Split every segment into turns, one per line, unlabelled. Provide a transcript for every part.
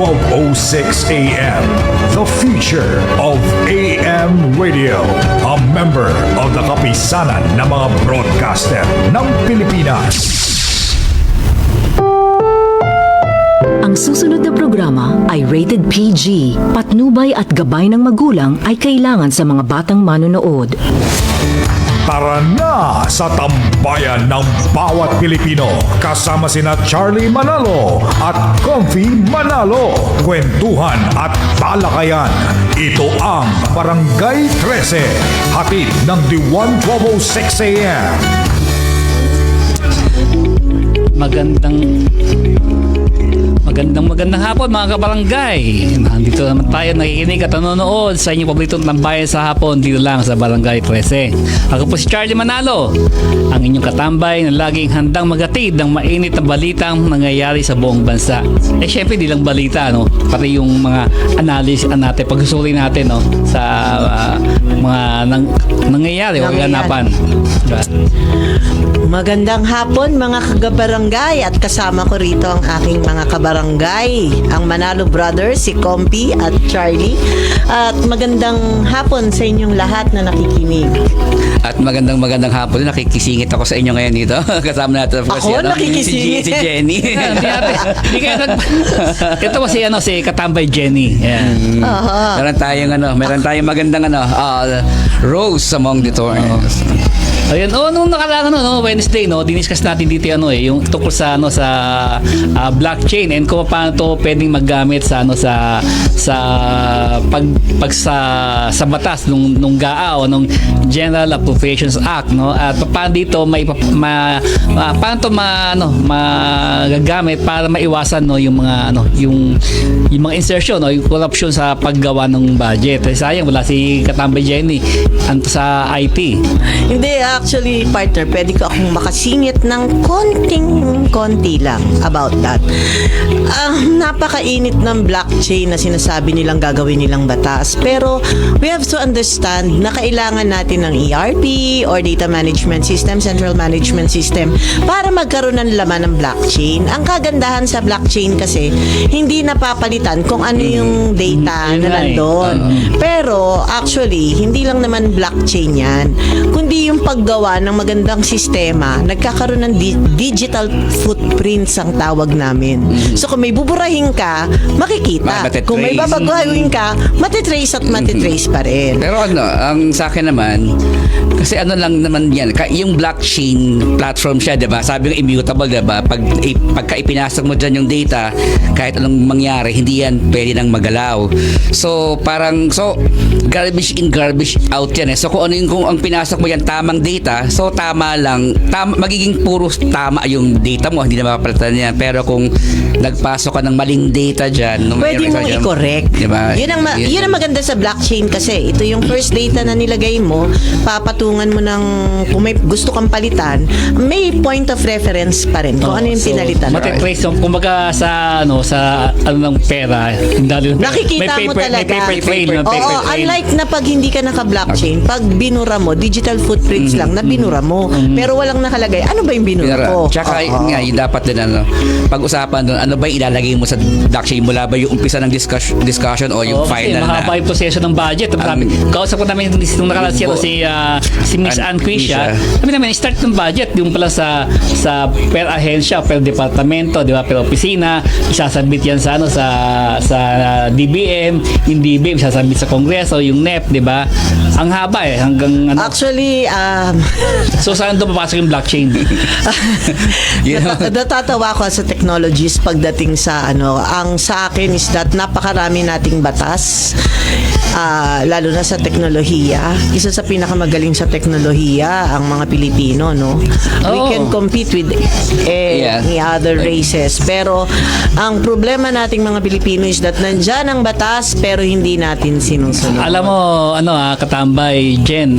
12:06 a.m. The future of AM radio. A member of the kapisanan ng mga broadcaster ng Pilipinas.
Ang susunod na programa ay rated PG. Patnubay at gabay ng magulang ay kailangan sa mga batang manonood.
Tara na sa tambayan ng bawat Pilipino. Kasama sina Charlie Manalo at Comfy Manalo. Kwentuhan at talakayan. Ito ang Barangay 13. Hatid ng Diwan 12:06 a.m.
Magandang hapon mga kabarangay. Nandito naman tayo nakikinig at nanonood sa inyong paboritong tambayan sa hapon dito lang sa Barangay 13. Ako po si Charlie Manalo, ang inyong katambay na laging handang magatid ng mainit na balitang nangyayari sa buong bansa. Syempre di lang balita, no? Pati yung mga analysis natin, pagsusuri natin, no? Sa mga nangyayari o ganapan. Diba?
Magandang hapon mga kagabarangay at kasama ko rito ang aking mga kabarangay, ang Manalo Brothers, si Compy at Charlie. At magandang hapon sa inyong lahat na nakikinig.
At magandang hapon, nakikisingit ako sa inyo ngayon dito. Kasama natin
Ako nakikisingit?
si Jenny.
Ito po si Katambay Jenny. Yan.
Meron tayong magandang Rose among the thorns.
Ayun, nung nakaraan Wednesday, diniscuss natin dito yung tungkol sa blockchain and kung paano to pwedeng maggamit sa sa batas nung GAA o nung General Appropriations Act, no? At paano dito paano to magagamit para maiwasan yung mga yung mga insertion yung corruption sa paggawa ng budget. Sayang wala si Katambay Jenny sa IT.
Hindi, actually, partner, pwede ko akong makasingit ng konti lang about that. Napakainit ng blockchain na sinasabi nilang gagawin nilang batas. Pero we have to understand na kailangan natin ng ERP or Data Management System, Central Management System para magkaroon ng laman ng blockchain. Ang kagandahan sa blockchain kasi, hindi napapalitan kung ano yung data na nandun. Pero actually, hindi lang naman blockchain yan, kundi yung paggawa ng magandang sistema, nagkakaroon ng digital footprints ang tawag namin. So kung may buburahin ka, makikita. Kung may babaguhin ka, matitrace at matitrace pa rin.
Pero ang sa akin naman, kasi lang naman yan, yung blockchain platform siya, diba? Sabi ng immutable, diba? Pagka ipinasok mo dyan yung data, kahit anong mangyari, hindi yan pwede nang magalaw. So garbage in, garbage out yan. So kung ang pinasok mo yan, tamang data, so tama lang, magiging puro tama yung data mo, hindi na mapapalitan yan. Pero kung nagpasok ka ng maling data dyan,
pwede mong i-correct.
Diba?
Yun ang maganda sa blockchain kasi ito yung first data na nilagay mo, papatungan mo ng kung may gusto kang palitan, may point of reference pa rin kung ano yung pinalitan.
Matitrace kumbaga sa ng pera,
nakikita mo talaga.
May paper trail.
Unlike na pag hindi ka naka-blockchain, pag binura mo, digital footprints lang na binura mo, pero walang nakalagay, ano ba yung binura ko?
Tsaka yung dapat din pag-usapan doon, ano ba ilalagay mo sa blockchain mula ba yung umpisa ng discussion o yung final na?
Mahaba yung proseso ng budget. Kausap ko namin nung nakaraan si Miss Ann Quisha. Sabi namin, start ng budget yung pala sa per ahensya, per departamento, di ba, per opisina, isasubmit yan sa DBM, yung DBM isasubmit sa Kongreso, yung NEP, di ba? Ang haba hanggang
Actually,
so saan doon papasok yung blockchain?
Natatawa ko sa technologies pagdating sa ang sa akin is that napakarami nating batas, lalo na sa teknolohiya. Isa sa pinakamagaling sa teknolohiya ang mga Pilipino, no? We can compete with any other races. Pero ang problema nating mga Pilipino is that nandyan ang batas pero hindi natin sinusunod.
Alam mo, Katambay Jen,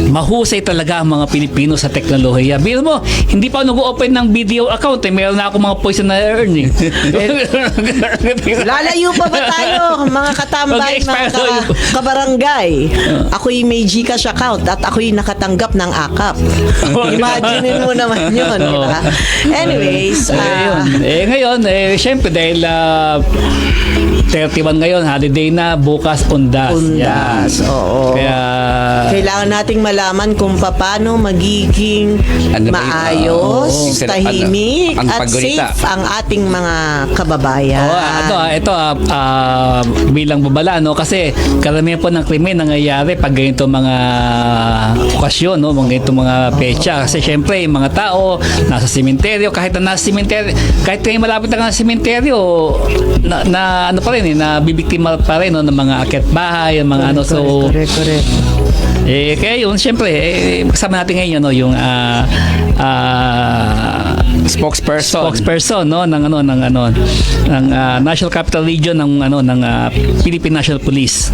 mahusay talaga ang mga Pilipino sa teknolohiya. Biro mo, hindi pa nag-open ng video account, meron na ako mga points na earn.
Lalayo pa ba tayo, mga katambay, mga kabarangay, ako'y may GCash account at ako'y nakatanggap ng akap. Imagine mo naman yun, di ba? Anyways,
Ngayon, syempre dahil 31 ngayon, holiday na, bukas undas.
undas.
Yan.
Oo.
Kaya
Kailangan nating malaman kung paano magiging
Ano ba yun?
maayos,
Oo.
tahimik,
Ang
at
paggunita.
safe ang ating mga kababayan.
ito bilang babala, no, kasi karamihan po ng krimen nangyayari pag ganito mga okasyon, no, mga ganito mga pecha, kasi syempre yung mga tao nasa sementeryo, kahit na nasa sementeryo, kahit kayo malapit na nasa sementeryo, na ano pa rin, na bibiktima pa rin, no, ng mga akyat bahay, ng mga ano, so
Correct.
kaya yun, syempre, kasama natin ngayon, no, yung spokesperson, no, ng National Capital Region ng Philippine National Police.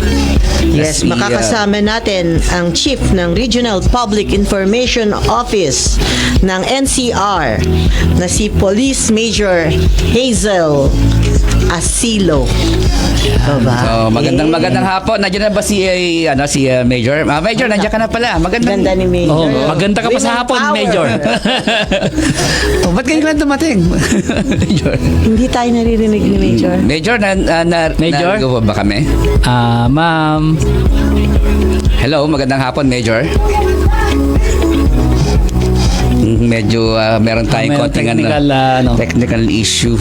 Yes, makakasama natin ang Chief ng Regional Public Information Office ng NCR na si Police Major Hazel Asilo. Diba?
So, magandang hapon. Nandiyan na ba si Major? Major, nandiyan ka na pala.
Ganda ni Major.
Maganda ka pa sa
Women
hapon,
power.
Major. Ba't kayo lang dumating? Major.
Hindi tayo naririnig ni Major.
Major,
Major?
nagawa ba kami?
Ma'am.
Hello, magandang hapon, Major. Medyo meron tayong
Meron
konting technical issue.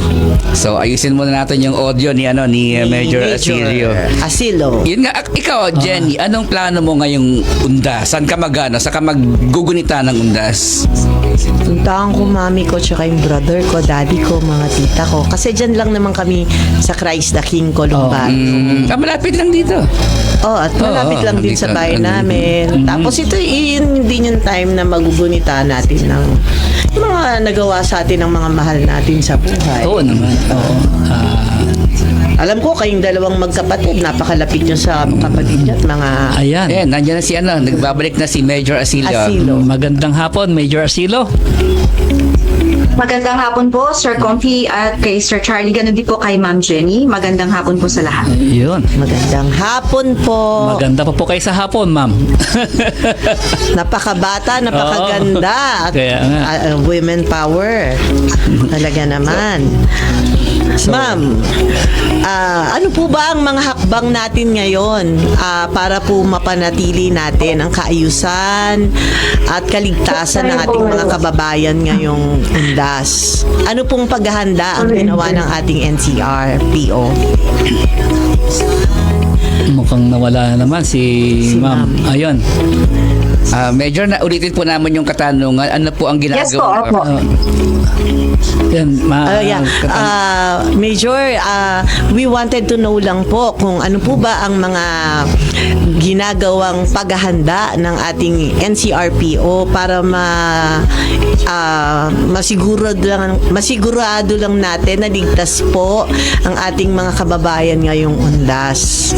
So ayusin muna natin yung audio ni Major Asilio.
Asilo.
Yun nga, ikaw, Jenny, anong plano mo ngayong undas? Saan ka saan ka maggugunita ng undas?
Puntahan ko mami ko tsaka yung brother ko, daddy ko, mga tita ko. Kasi dyan lang naman kami sa Christ the King, Columbano.
Malapit lang dito.
At malapit lang din sa bahay namin. Tapos ito yun din yung time na magugunita natin ng yung mga nagawa sa atin ng mga mahal natin sa buhay.
Oo naman. Oo.
Alam ko kayong dalawang magkapatid, napakalapit nyo sa kapatid nyo at mga
Ayan.
Nandiyan na si nagbabalik na si Major Asilio.
Asilo.
Magandang hapon, Major Asilo.
Magandang hapon po, Sir Confi at kay Sir Charlie. Ganun din po kay Ma'am Jenny. Magandang hapon po sa lahat.
Yun.
Magandang hapon po.
Maganda pa po kayo sa hapon, ma'am.
Napakabata, napakaganda. At
Kaya nga.
women power. Talaga naman. Ma'am, ano po ba ang mga hakbang natin ngayon para po mapanatili natin ang kaayusan at kaligtasan ng ating mga kababayan ngayong undas? Ano pong paghahanda ang ginawa ng ating NCR-PO?
Mukhang nawala na naman si ma'am. Ayun.
Major, ulitin po namin yung katanungan. Ano po ang ginagawa?
Yes po, opo.
Yan,
Major, we wanted to know lang po kung ano po ba ang mga ginagawang paghahanda ng ating NCR-PO para masigurado lang natin na ligtas po ang ating mga kababayan ngayong undas.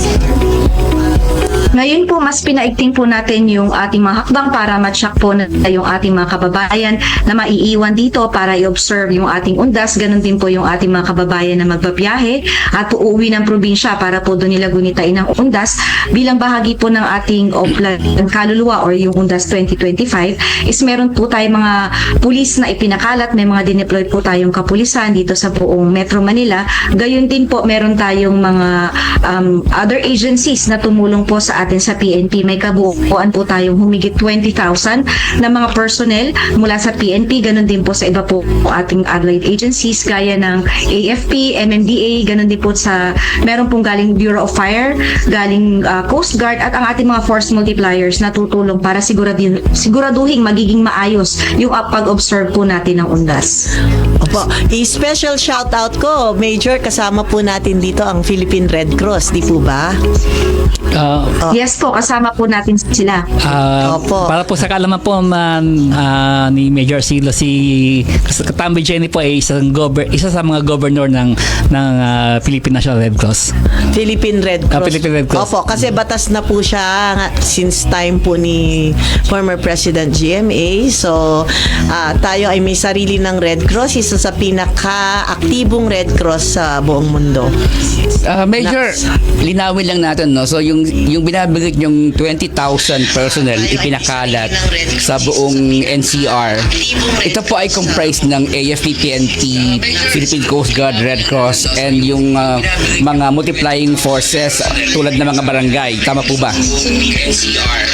Ngayon po, mas pinaigting po natin yung ating mga hakbang para ma-check po na yung ating mga kababayan na maiiwan dito para i-observe yung ating undas. Ganon din po yung ating mga kababayan na magbabiyahe at uuwi ng probinsya para po doon nila gunitain ang undas. Bilang bahagi po ng ating Oplan Kaluluwa or yung Undas 2025 is meron po tayong mga pulis na ipinakalat. May mga dineploy po tayong kapulisan dito sa buong Metro Manila. Gayon din po meron tayong mga other agencies na tumulong po sa atin sa PNP. May kabuuan po tayong humigit 20,000 na mga personnel mula sa PNP. Ganon din po sa iba po ating allied agencies gaya ng AFP, MMDA, ganon din po sa meron pong galing Bureau of Fire, galing Coast Guard at ang ating mga force multipliers na tutulong para siguraduhin magiging maayos yung pag-observe po natin ng undas.
Opo, i-special shoutout ko, Major, kasama po natin dito ang Philippine Red Cross, di po ba?
Yes po, kasama po natin sila.
Opo.
Para po sa kaalaman po ni Major Silo, si Katambi Jenny po ay isa sa mga governor ng Philippine National Red Cross.
Philippine Red Cross.
Philippine Red Cross.
Opo, kasi batas na po siya since time po ni former President GMA. So, tayo ay may sarili ng Red Cross. Isa sa pinaka-aktibong Red Cross sa buong mundo.
Major, linawin lang natin, no? So yung binabigit yung 20,000 personnel ipinakalat sa buong NCR, ito po ay comprised ng AFP, PNP, Philippine Coast Guard, Red Cross, and yung mga multiplying forces tulad ng mga barangay. Tama po ba?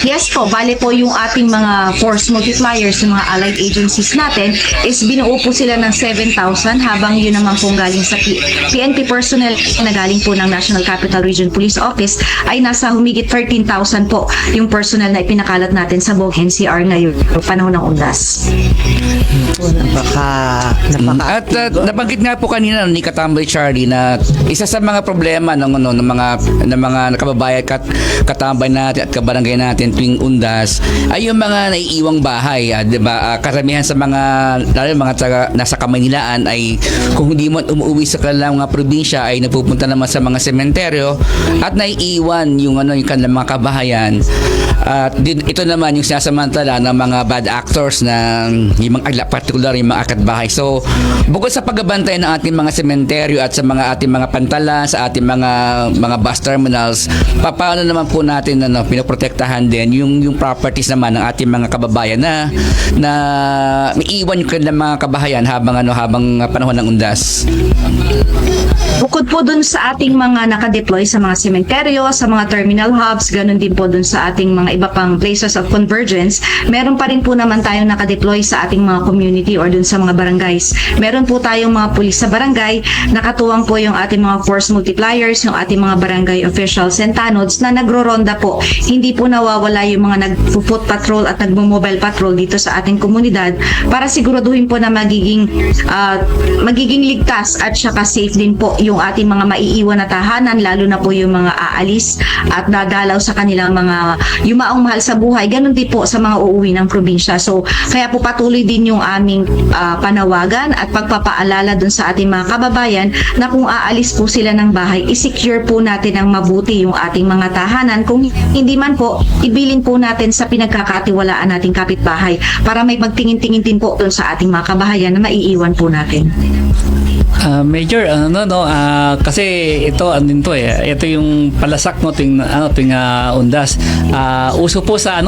Yes po, bale po yung ating mga force multipliers, yung mga allied agencies natin, is binuo po sila ng 7,000 habang yun naman pong galing sa PNP personnel na galing po ng National Capital Region Police Office ay nasa humigit 13,000 po yung personnel na ipinakalat natin sa buong NCR ngayon, panahon ng undas.
At nabanggit nga po kanina ni Katambay Charlie na isa sa mga problema ng mga kababayan katambay natin at kabarangay natin tuwing undas ay yung mga naiiwang bahay, 'di ba? Karamihan sa mga lalo mga nasa Kamaynilaan ay kung hindi mo umuwi sa kanilang mga probinsya ay napupunta naman sa mga sementeryo at naiiwan yung kanilang mga kabahayan. At ito naman yung sinasamantala ng mga bad actors na yung mga particular yung mga akatbahay. So, bukod sa pagbabantay ng ating mga sementeryo at sa mga ating mga pantala, sa ating mga bus terminals, paano naman po natin pinoprotektahan din yung properties naman ng ating mga kababayan na may iwan yung kanilang mga kabahayan habang panahon ng undas.
Bukod po dun sa ating mga nakadeploy sa mga sementeryo, sa mga terminal hubs, ganun din po dun sa ating mga iba pang places of convergence, meron pa rin po naman tayong nakadeploy sa ating mga community or dun sa mga barangays. Meron po tayong mga pulis sa barangay, nakatuwang po yung ating mga force multipliers, yung ating mga barangay officials and tanods na nagro-ronda po. Hindi po nawawala yung mga nag-foot patrol at nagmo-mobile patrol dito sa ating komunidad para siguraduhin po na magiging ligtas at saka safe din po yung ating mga maiiwan na tahanan, lalo na po yung mga aalis at dadalaw sa kanilang mga yumaong mahal sa buhay. Ganun din po sa mga uuwi ng probinsya. So, kaya po patuloy din yung aming panawagan at pagpapaalala dun sa ating mga kababayan na kung aalis po sila ng bahay, isecure po natin ng mabuti yung ating mga tahanan. Kung hindi man po, ibilin po natin sa pinagkakatiwalaan nating kapitbahay para may magtingin-tingin din po dun sa ating mga kabahayan na maiiwan po natin.
Major, kasi ito ito yung palasak tuwing undas. Uso po sa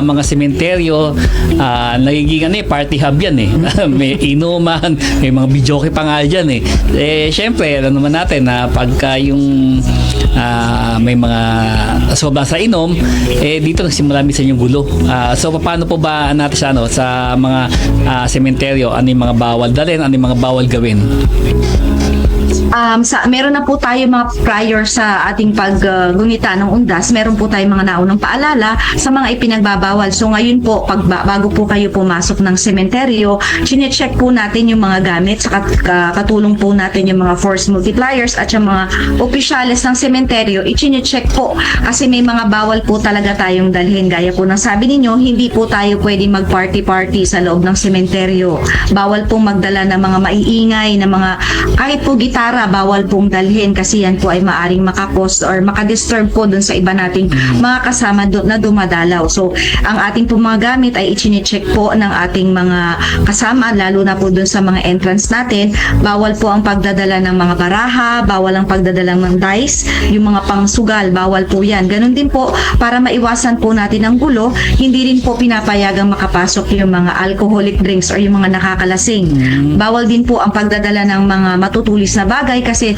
mga sementeryo, nagiging party hub yan may inuman, may mga videoke pa nga diyan syempre alam naman natin na pagka yung may mga sobrang sa inom, dito nagsimula minsan yung gulo. So paano po ba natin sa mga sementeryo, ano yung mga bawal dalhin, ano yung mga bawal gawin?
Meron na po tayo mga prior sa ating paggungita ng undas, meron po tayo mga naunang paalala sa mga ipinagbabawal. So ngayon po, bago po kayo pumasok ng sementeryo, chine-check po natin yung mga gamit, sa katulong po natin yung mga force multipliers at yung mga opisyales ng sementeryo, i-chine-check po kasi may mga bawal po talaga tayong dalhin. Gaya po ng sabi ninyo, hindi po tayo pwede mag-party-party sa loob ng sementeryo. Bawal pong magdala ng mga maiingay, na mga kahit po gitara, bawal pong dalhin kasi yan po ay maaring makakos or makadisturb po dun sa iba nating mga kasama na dumadalaw. So, ang ating po mga gamit ay i-check po ng ating mga kasama, lalo na po dun sa mga entrance natin. Bawal po ang pagdadala ng mga baraha, bawal ang pagdadala ng dice, yung mga pangsugal, bawal po yan. Ganun din po, para maiwasan po natin ang gulo, hindi rin po pinapayagang makapasok yung mga alcoholic drinks or yung mga nakakalasing. Bawal din po ang pagdadala ng mga matutulis na bagay kasi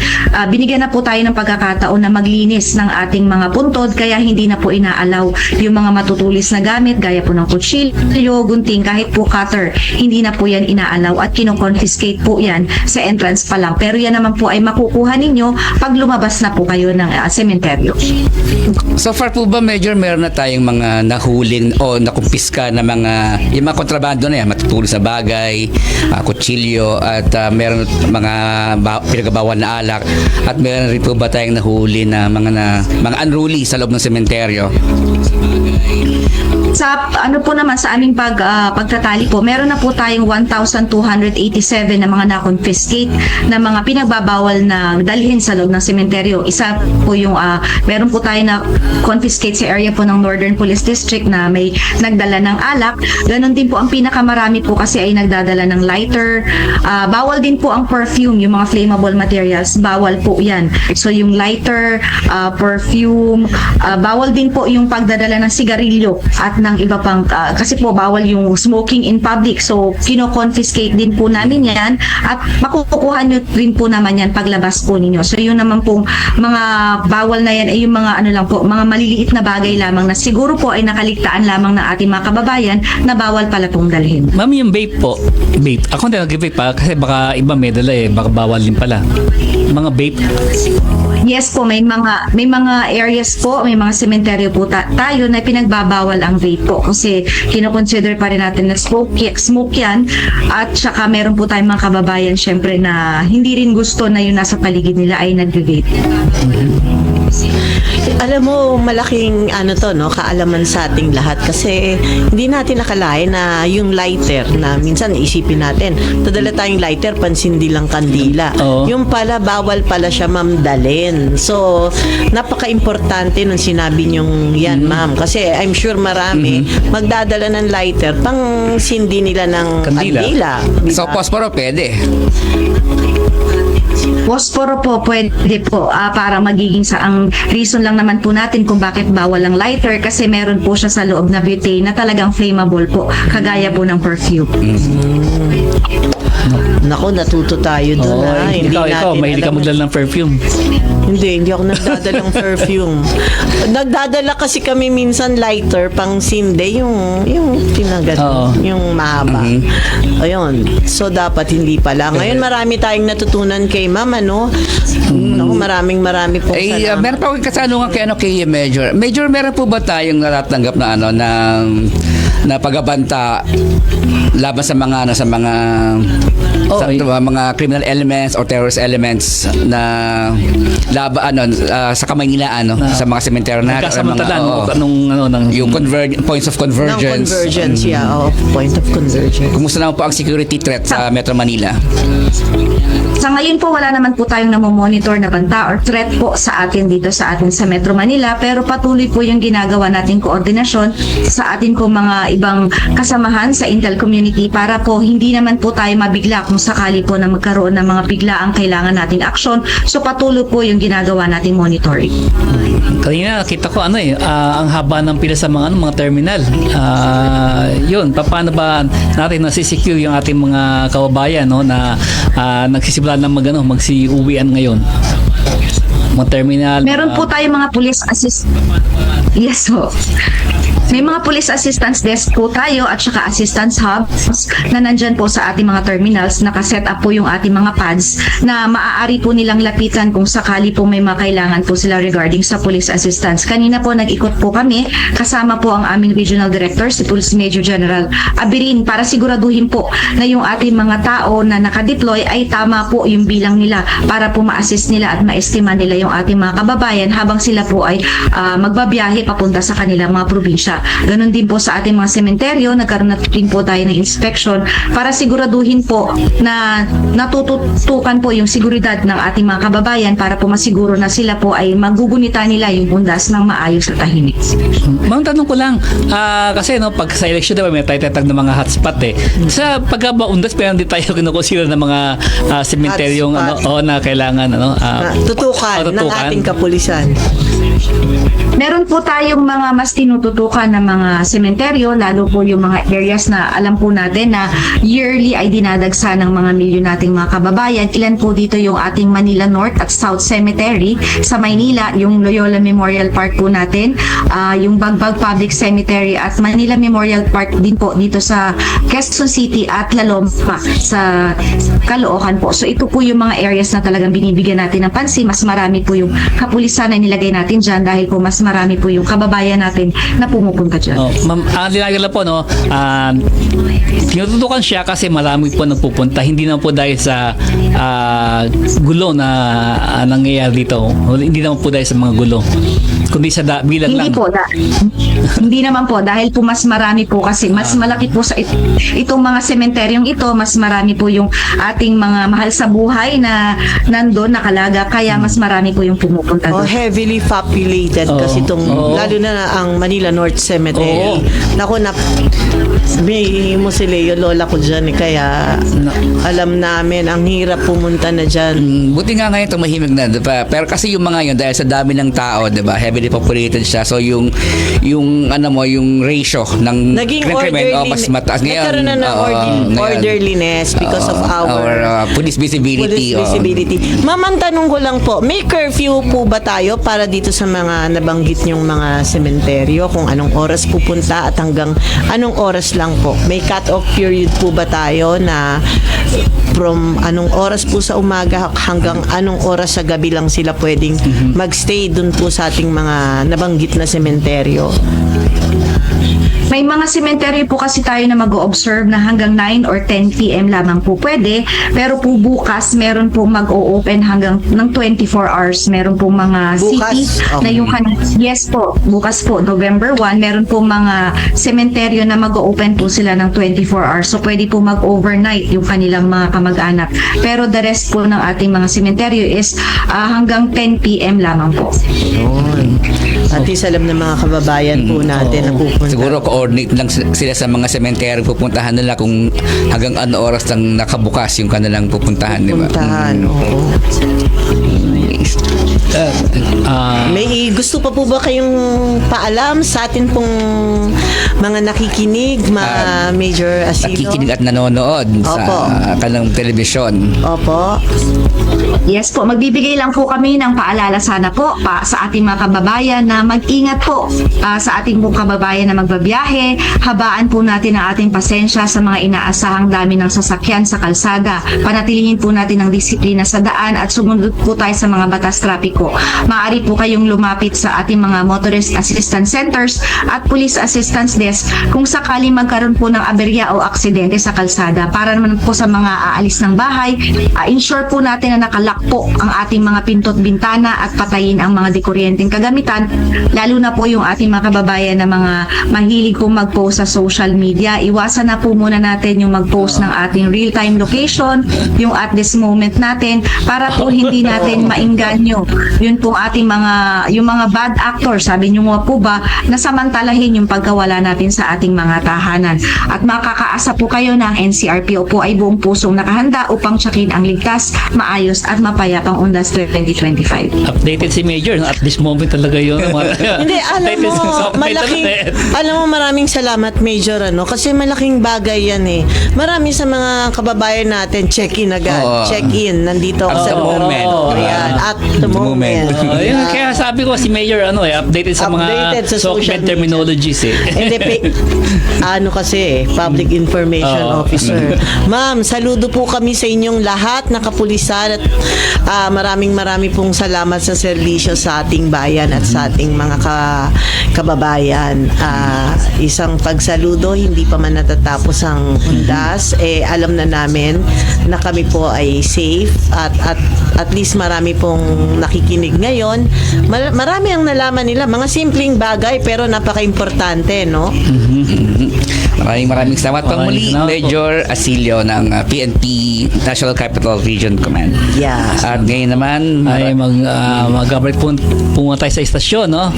binigyan na po tayo ng pagkakataon na maglinis ng ating mga puntod, kaya hindi na po inaalaw yung mga matutulis na gamit gaya po ng kutsilyo, gunting, kahit po cutter, hindi na po yan inaalaw at kino-confiscate po yan sa entrance pa lang. Pero yan naman po ay makukuha ninyo pag lumabas na po kayo ng sementeryo.
So far po ba, Major, meron na tayong mga nahuling o nakumpiska na yung mga kontrabando na yan, matutulis na bagay, kutsilyo, at meron mga pinagbabawal bawal na alak, at meron rin po ba tayong nahuli na mga unruly sa loob ng sementeryo?
Sa ano po naman sa aming pagtatali po, meron na po tayong 1,287 na mga na-confiscate na mga pinagbabawal na dalhin sa loob ng sementeryo. Isa po yung meron po tayo na confiscate sa area po ng Northern Police District na may nagdala ng alak. Ganon din po ang pinakamarami po kasi ay nagdadala ng lighter. Bawal din po ang perfume, yung mga flammable materials, bawal po yan. So yung lighter, perfume, bawal din po yung pagdadala ng sigarilyo at ng iba pang kasi po bawal yung smoking in public, so kino-confiscate din po namin yan at makukuha nyo rin po naman yan paglabas po ninyo. So yun naman pong mga bawal na yan ay yung mga ano lang po, mga maliliit na bagay lamang na siguro po ay nakaligtaan lamang ng ating mga kababayan na bawal pala pong dalhin.
Ma'am, yung vape po, vape. Ako hindi nag-vape pa kasi baka iba may dala baka bawal din pala. Mga vape.
Yes po, may mga areas po, may mga sementeryo po tayo na pinagbabawal ang vape po kasi kino-consider pa rin natin na smoke yan, at saka meron po tayong mga kababayan syempre na hindi rin gusto na yung nasa paligid nila ay nagve-vape.
Alam mo, malaking kaalaman sa ating lahat kasi hindi natin nakalain na yung lighter na minsan isipin natin, dadala tayong lighter, pansindi lang kandila.
Oo.
Yung pala, bawal pala siya, ma'am, dalhin. So, napaka-importante nung sinabi niyong yan, ma'am. Kasi I'm sure marami magdadala ng lighter pang sindi nila ng kandila. Diba?
So, posporo pwede.
Posporo po, pwede po para magiging ang reason lang naman po natin kung bakit bawal ang lighter kasi meron po siya sa loob na butane na talagang flammable po, kagaya po ng perfume.
Nako, natuto tayo doon.
Ikaw, mahilig ka magdala ng perfume.
Hindi ako nagdadalang perfume. Nagdadala kasi kami minsan lighter pang sinde, yung tinagat, yung mahaba. Ayun. So, dapat hindi pala. Ngayon, marami tayong natutunan kay Ma'am, ano? Naku, maraming pong salamat.
Meron pa akong katanungan kay Major. Major, meron po ba tayong natatanggap na na pagbabanta laban sa mga mga criminal elements or terrorist elements na sa Kamanila sa mga sementeryo na yung points of convergence.
Ng convergence, point of convergence.
Kumusta naman po ang security threat sa Metro Manila?
Sa ngayon po, wala naman po tayong namomonitor na banta or threat po sa atin dito sa Metro Manila, pero patuloy po yung ginagawa nating koordinasyon sa atin po mga ibang kasamahan sa Intel community para po hindi naman po tayo mabigla kung sakali po na magkaroon ng mga biglaang kailangan nating aksyon. So patuloy po yung ginagawa nating monitoring.
Kanina nakita ko ang haba ng pila sa mga terminal. Yun, paano ba natin nasisecure yung ating mga kababayan na nagsisimula na magsiuwian ngayon? Mga terminal.
Meron po tayong mga police assist. Yes po. May mga police assistance desk po tayo at saka assistance hubs na nandyan po sa ating mga terminals. Nakaset up po yung ating mga pads na maaari po nilang lapitan kung sakali po may makailangan po sila regarding sa police assistance. Kanina po nag-ikot po kami kasama po ang aming regional director, si Police Major General Abirin, para siguraduhin po na yung ating mga tao na nakadeploy ay tama po yung bilang nila para po ma-assist nila at ma-estima nila yung ating mga kababayan habang sila po ay magbabiyahe papunta sa kanilang mga probinsya. Ganon din po sa ating mga sementeryo, nagkaroon na din po tayo ng inspection para siguraduhin po na natututukan po yung seguridad ng ating mga kababayan para po masiguro na sila po ay magugunita nila yung bundas ng maayos at tahimik.
Ma'am, tanong ko lang, kasi pag sa election diba, may tayo-tatag ng mga hotspot sa pagkabaundas, pero hindi tayo kinukonsider ng mga sementeryong na kailangan
tutukan ng ating kapulisan.
Meron po tayong mga mas tinututukan na mga sementeryo, lalo po yung mga areas na alam po natin na yearly ay dinadagsa ng mga milyon nating mga kababayan. Ilan po dito yung ating Manila North at South Cemetery sa Maynila, yung Loyola Memorial Park po natin, yung Bagbag Public Cemetery at Manila Memorial Park din po dito sa Quezon City at Lalompa sa Caloocan po. So ito po yung mga areas na talagang binibigyan natin ng pansin. Mas marami po yung kapulisan na nilagay natin dyan dahil po mas marami po yung kababayan natin na pumupunta dyan.
Oh, ma'am, ang dinagala po, no, tinututukan siya kasi marami po nagpupunta. Hindi naman po dahil sa gulo na nangyayari dito. Hindi naman po dahil sa mga gulo. Kundi sa bilang
Hindi
lang.
po, hindi naman po dahil po mas marami po kasi mas malaki po sa itong mga sementeryong ito, mas marami po yung ating mga mahal sa buhay na nandun nakalaga kaya mas marami po yung pumupunta doon.
Heavily populated kasi itong, lalo na ang Manila North Cemetery. Naku, may musileo lola ko dyan kaya alam namin, ang hirap pumunta na dyan.
Buti nga ngayon tumahimik na, diba? Pero kasi yung mga yun, dahil sa dami ng tao, diba? Heavily populated siya. So yung ratio ng
Naging
krimen, mas mataas ngayon.
Nagkaroon na ng orderliness because of our
police visibility.
police visibility. Ma'am, ang tanong ko lang po, may curfew po ba tayo para dito sa mga nabanggit niyong mga sementeryo? Kung anong oras pupunta at hanggang anong oras lang po? May cut-off period po ba tayo na from anong oras po sa umaga hanggang anong oras sa gabi lang sila pwedeng magstay dun po sa ating mga nabanggit na sementeryo?
May mga sementeryo po kasi tayo na mag-o-observe na hanggang 9 or 10 p.m. lamang po pwede. Pero po bukas, meron po mag-o-open hanggang ng 24 hours. Meron po mga
Bukas?
city na
Okay.
yung yes po, bukas po, November 1, meron po mga sementeryo na mag-o-open po sila ng 24 hours. So pwede po mag-overnight yung kanilang mga kamag-anak. Pero the rest po ng ating mga sementeryo is hanggang 10 p.m. lamang po.
At least alam ng mga kababayan po natin na pupunta.
Siguro coordinate lang sila sa mga cemetery pupuntahan nila kung hanggang ano oras lang nakabukas yung kanilang pupuntahan, di ba?
Puntahan, oo. May gusto pa po ba kayong paalam sa atin pong mga nakikinig, mga Major Asilo?
Nakikinig at nanonood
Opo.
sa kanilang telebisyon.
Opo.
Yes po, magbibigay lang po kami ng paalala sana po sa ating mga kababayan na mag-ingat po sa ating mga kababayan na magbabiyahe. Habaan po natin ang ating pasensya sa mga inaasahang dami ng sasakyan sa kalsada. Panatilihin po natin ang disiplina sa daan at sumunod po tayo sa mga batas trapiko. Maaari po kayong lumapit sa ating mga motorist assistance centers at police assistance desk kung sakali magkaroon po ng aberya o aksidente sa kalsada. Para naman po sa mga aalis ng bahay, ensure po natin na nakalak po ang ating mga pinto't bintana at patayin ang mga dekuryenteng kagamitan, lalo na po yung ating mga kababayan na mga mahilig kong mag-post sa social media. Iwasan na po muna natin yung mag-post ng ating real-time location, yung at this moment natin, para po hindi natin maingganyo. Yun po ating yung mga bad actors, sabi nyo nga po ba, na samantalahin yung pagkawala natin sa ating mga tahanan. At makakaasa po kayo na ang NCRPO po ay buong pusong nakahanda upang tsakin ang ligtas, maayos at mapayapang Undas 2025.
Updated si Major, no? At this moment talaga yun.
Hindi, alam mo, maraming salamat, Major, kasi malaking bagay yan eh. Marami sa mga kababayan natin, check-in agad.
Oo.
Check-in, nandito ako
At
sa
the moment.
Ayan, at the moment.
Yun, kaya sabi ko si Major updated sa
Updated
mga
sa social
document
media.
terminologies eh.
Hindi, kasi public information
Oo.
officer. Ma'am, saludo po kami sa inyong lahat na kapulisan at maraming pong salamat sa serbisyo sa ating bayan at sa ating mga kababayan. Isang pagsaludo, hindi pa man natatapos ang undas. Alam na namin na kami po ay safe at least marami pong nakikinig ngayon. Marami ang nalaman nila, mga simpleng bagay pero napaka-importante, no?
Maraming salamat pang muli,
Maraming salamat po.
Major Asilio ng PNP National Capital Region Command.
Yeah.
At ngayon naman,
Ay mag-update po pumunta tayo sa istasyon, no?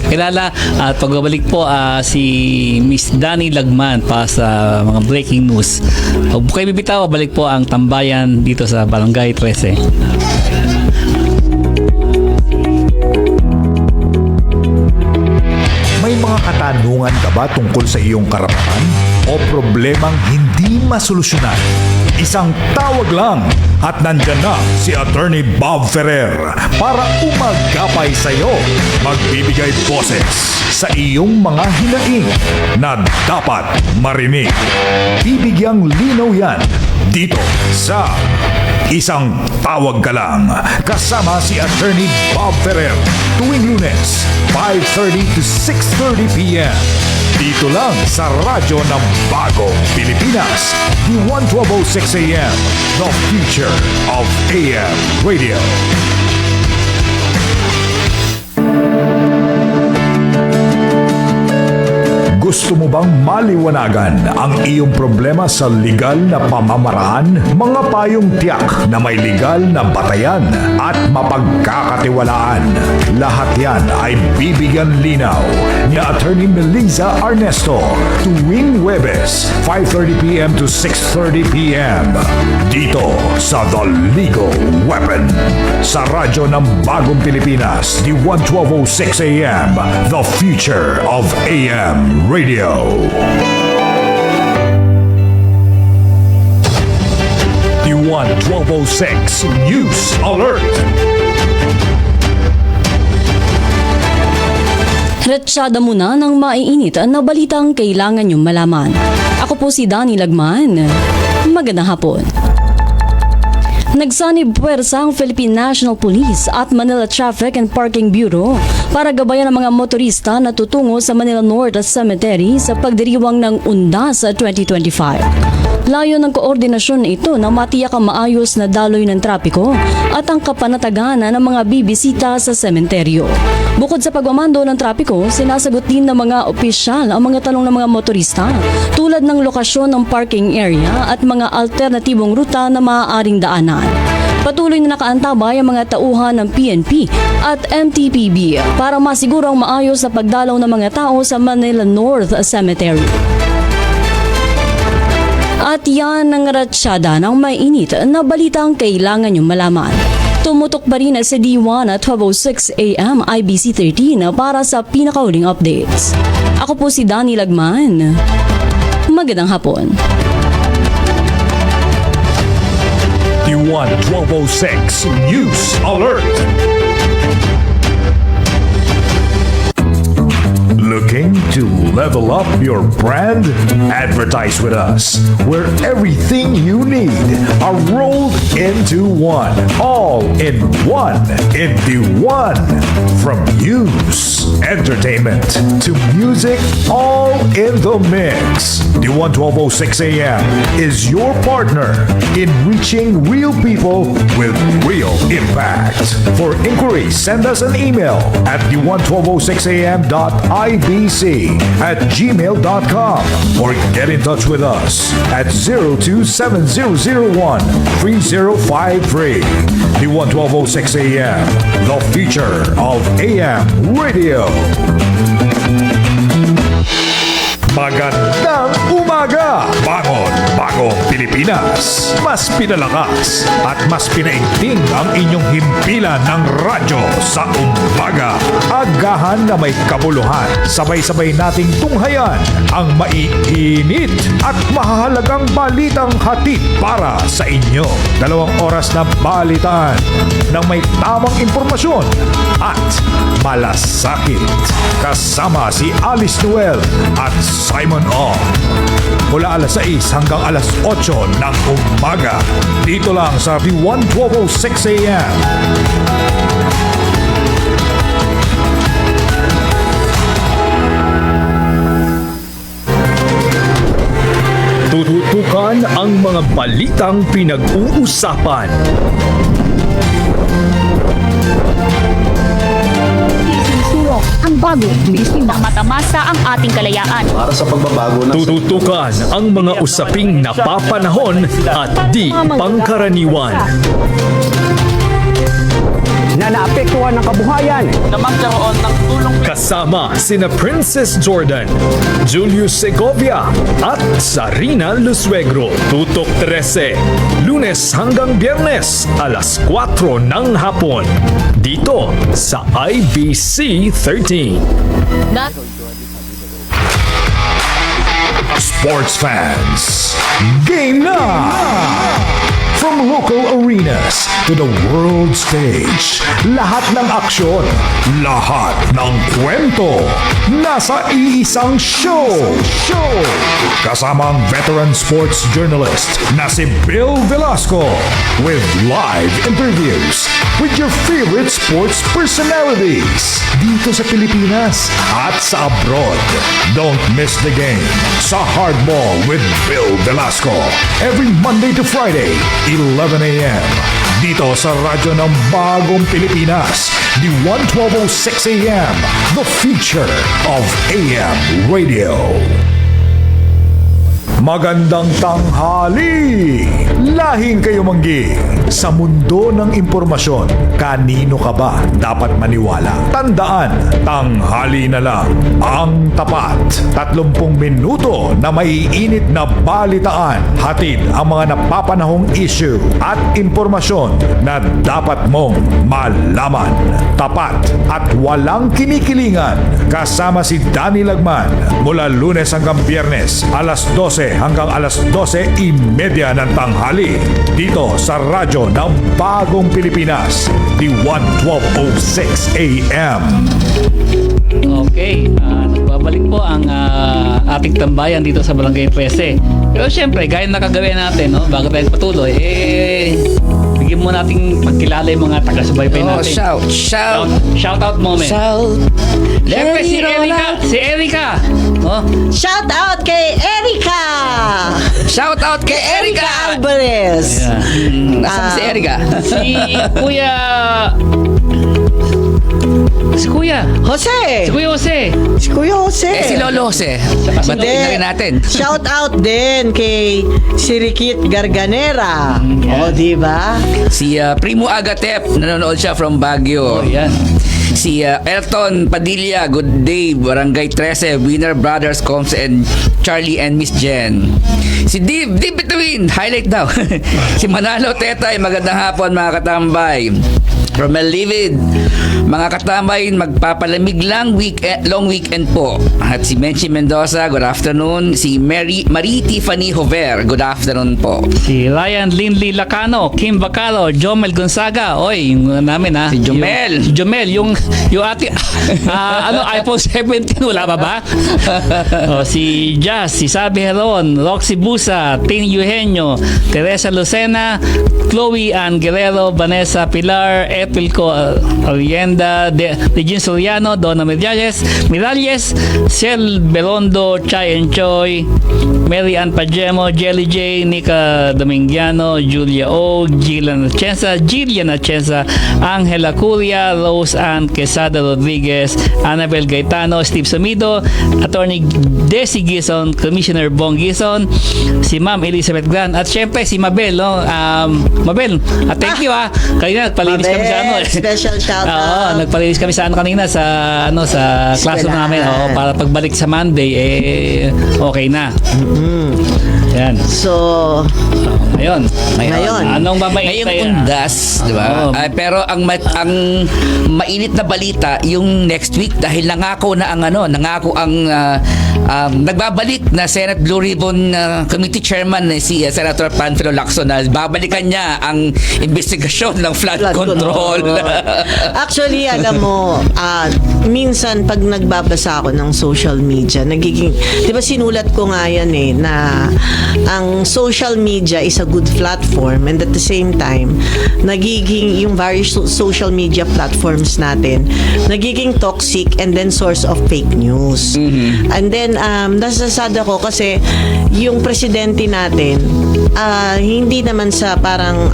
Kilala at pagbabalik po si Miss Dani Lagman pa sa mga breaking news. Huwag po kayo bibitaw, balik po ang tambayan dito sa Barangay 13.
May mga katanungan ka ba tungkol sa iyong karapatan o problemang hindi masolusyonan? Isang tawag lang at nandyan na si Attorney Bob Ferrer para umagapay sa iyo. Magbibigay boses sa iyong mga hinaing na dapat marinig. Bibigyang linaw yan dito sa Isang tawag ka lang. Kasama si Attorney Bob Ferrer. Tuwing Lunes, 5:30 to 6:30 p.m. Dito lang sa radyo ng Bagong Pilipinas. D11206 AM. The future of AM radio. Gusto mo bang maliwanagan ang iyong problema sa legal na pamamaraan? Mga payong tiyak na may legal na batayan at mapagkakatiwalaan. Lahat yan ay bibigyan linaw ni Attorney Melissa Arnesto tuwing Huwebes, 5:30 p.m. to 6:30 p.m. Dito sa The Legal Weapon sa radyo ng Bagong Pilipinas, D11206 AM, the future of AM Radio. D11206 News Alert.
Retsyada muna ng maiinit na balitang kailangan niyong malaman. Ako po si Danny Lagman. Magandang hapon. Nagsanib puwersa ang Philippine National Police at Manila Traffic and Parking Bureau para gabayan ang mga motorista na tutungo sa Manila North Cemetery sa pagdiriwang ng Undas 2025. Layo ng koordinasyon na ito na matiyak ang maayos na daloy ng trapiko at ang kapanatagan ng mga bibisita sa sementeryo. Bukod sa pagmamando ng trapiko, sinasagot din ng mga opisyal ang mga tanong ng mga motorista tulad ng lokasyon ng parking area at mga alternatibong ruta na maaaring daanan. Patuloy na nakaantabay ang mga tauhan ng PNP at MTPB para masiguro ang maayos na pagdalaw ng mga tao sa Manila North Cemetery. At yan ang ratsyada ng may init na balitang kailangan niyong malaman. Tumutok pa rin sa D1 at 12:06 AM IBC 13 para sa pinakauling updates. Ako po si Danny Lagman. Magandang hapon.
D1 1206 News Alert. Looking to level up your brand? Advertise with us, where everything you need are rolled into one. All in one. Into one. From news, entertainment, to music, all in the mix. D1 1206 AM is your partner in reaching real people with real impact. For inquiries, send us an email at d11206am.ibc@gmail.com or get in touch with us at 027001-3053. D11206 AM, the future of AM radio. Magandang umaga! Bangon, Bagong Pilipinas! Mas pinalakas at mas pinaigting ang inyong himpilan ng radyo sa umaga. Agahan na may kabuluhan. Sabay-sabay nating tunghayan ang maiinit at mahahalagang balitang hatid para sa inyo. 2 oras na balitaan ng may tamang impormasyon at malasakit. Kasama si Alice Noel at Simon Ong. Mula alas 6 hanggang alas 8 ng umaga. Dito lang sa D1 1206 AM. Tututukan ang mga balitang pinag-uusapan.
Sulok ang bago, bisin na matamasa ang ating kalayaan.
Para sa pagbabago ng
Tututukan ang mga usaping napapanahon at di pangkaraniwan.
na naapektuhan ng kabuhayan.
Na magkaroon ng tulong
Kasama sina Princess Jordan, Julius Segovia at Sarina Lusuegro. Tutok 13, Lunes hanggang Biyernes, alas 4 ng hapon. Dito sa IBC 13.
Sports fans, game na! From local arenas to the world stage. Lahat ng aksyon, lahat ng kwento, nasa iisang show. Kasama ang veteran sports journalist na si Bill Velasco with live interviews with your favorite sports personalities dito sa Pilipinas at sa abroad. Don't miss the game sa Hardball with Bill Velasco every Monday to Friday, 11 a.m. dito sa radyo ng Bagong Pilipinas, the 1206 a.m. The future of AM radio. Magandang tanghali! Lahing kayo manggi. Sa mundo ng impormasyon, kanino ka ba dapat maniwala? Tandaan, tanghali na lang ang tapat. 30 minuto na maiinit na balitaan. Hatid ang mga napapanahong issue at impormasyon na dapat mong malaman. Tapat at walang kinikilingan. Kasama si Danny Lagman mula Lunes hanggang Biyernes, alas 12 hanggang alas 12:30 ng tanghali dito sa radyo ng Bagong Pilipinas, the 1206 AM.
Okay, nagbabalik po ang ating tambayan dito sa Barangay 13. Pero syempre, gaya na kagawin natin, no, bago tayo patuloy, bigyan mo nating pagkilala yung mga taga-subaybay natin. Shout out moment. Syempre, si Erica. Oh.
Shout out kay Erica!
Shout out kay Erica!
Alvarez!
Nasaan si Erica?
Si Kuya
Jose!
Si Kuya Jose.
Si Lolo Jose. Batiin na rin natin.
Shout out din kay si Riquit Garganera. O, di ba?
Si Primo Agatep, nanonood siya from Baguio.
Yan.
Si Elton Padilla, good day, Barangay 13, Winner Brothers, Combs and Charlie and Miss Jen. Si Deep Between, highlight daw. Si Manalo Tetay, magandang hapon mga katambay. Romel Livid, mga katambay, magpapalamig lang long weekend po. At si Menchi Mendoza, good afternoon. Si Marie Tiffany Hover, good afternoon po.
Si Ryan Lindley Lacano, Kim Bacaro, Jomel Gonzaga. Oy, yung namin ha.
Si Jomel.
Yung ating iPhone 17, wala pa ba? Si Jazz, si Sabi Heron, Roxy Busa, Tin Eugenio, Teresa Lucena, Chloe Ann Guerrero, Vanessa Pilar, Epilco Orienda, Regine Soriano, Donna Miralles, Ciel Belondo, Chai and Choi, Mary Ann Pagemo, Jelly J, Nika Domingiano, Julia O, Gillian Atienza, Angela Curia, Rose Ann Quesada Rodriguez, Annabel Gaetano, Steve Sumido, Attorney Desi Gison, Commissioner Bong Gison, si Ma'am Elizabeth Gran, at syempre si Mabel, no? Mabel, thank you kanina nagpalinis kami sa
special shout out.
Nagpalinis kami sa kanina sa classroom namin para pagbalik sa Monday okay na. Yan.
So,
ngayon. Anong
Ngayong
babae
undas, di ba? Pero ang mainit na balita yung next week dahil nangako ang nagbabalik na Senate Blue Ribbon Committee Chairman si Senator Panfilo Lacson na babalikan niya ang investigasyon ng flood control.
Actually, alam mo, minsan pag nagbabasa ako ng social media, nagiging, di ba sinulat ko nga yan na ang social media is a good platform, and at the same time, nagiging yung various social media platforms natin, nagiging toxic and then source of fake news. And then, nasasad ako kasi yung presidente natin, hindi naman sa parang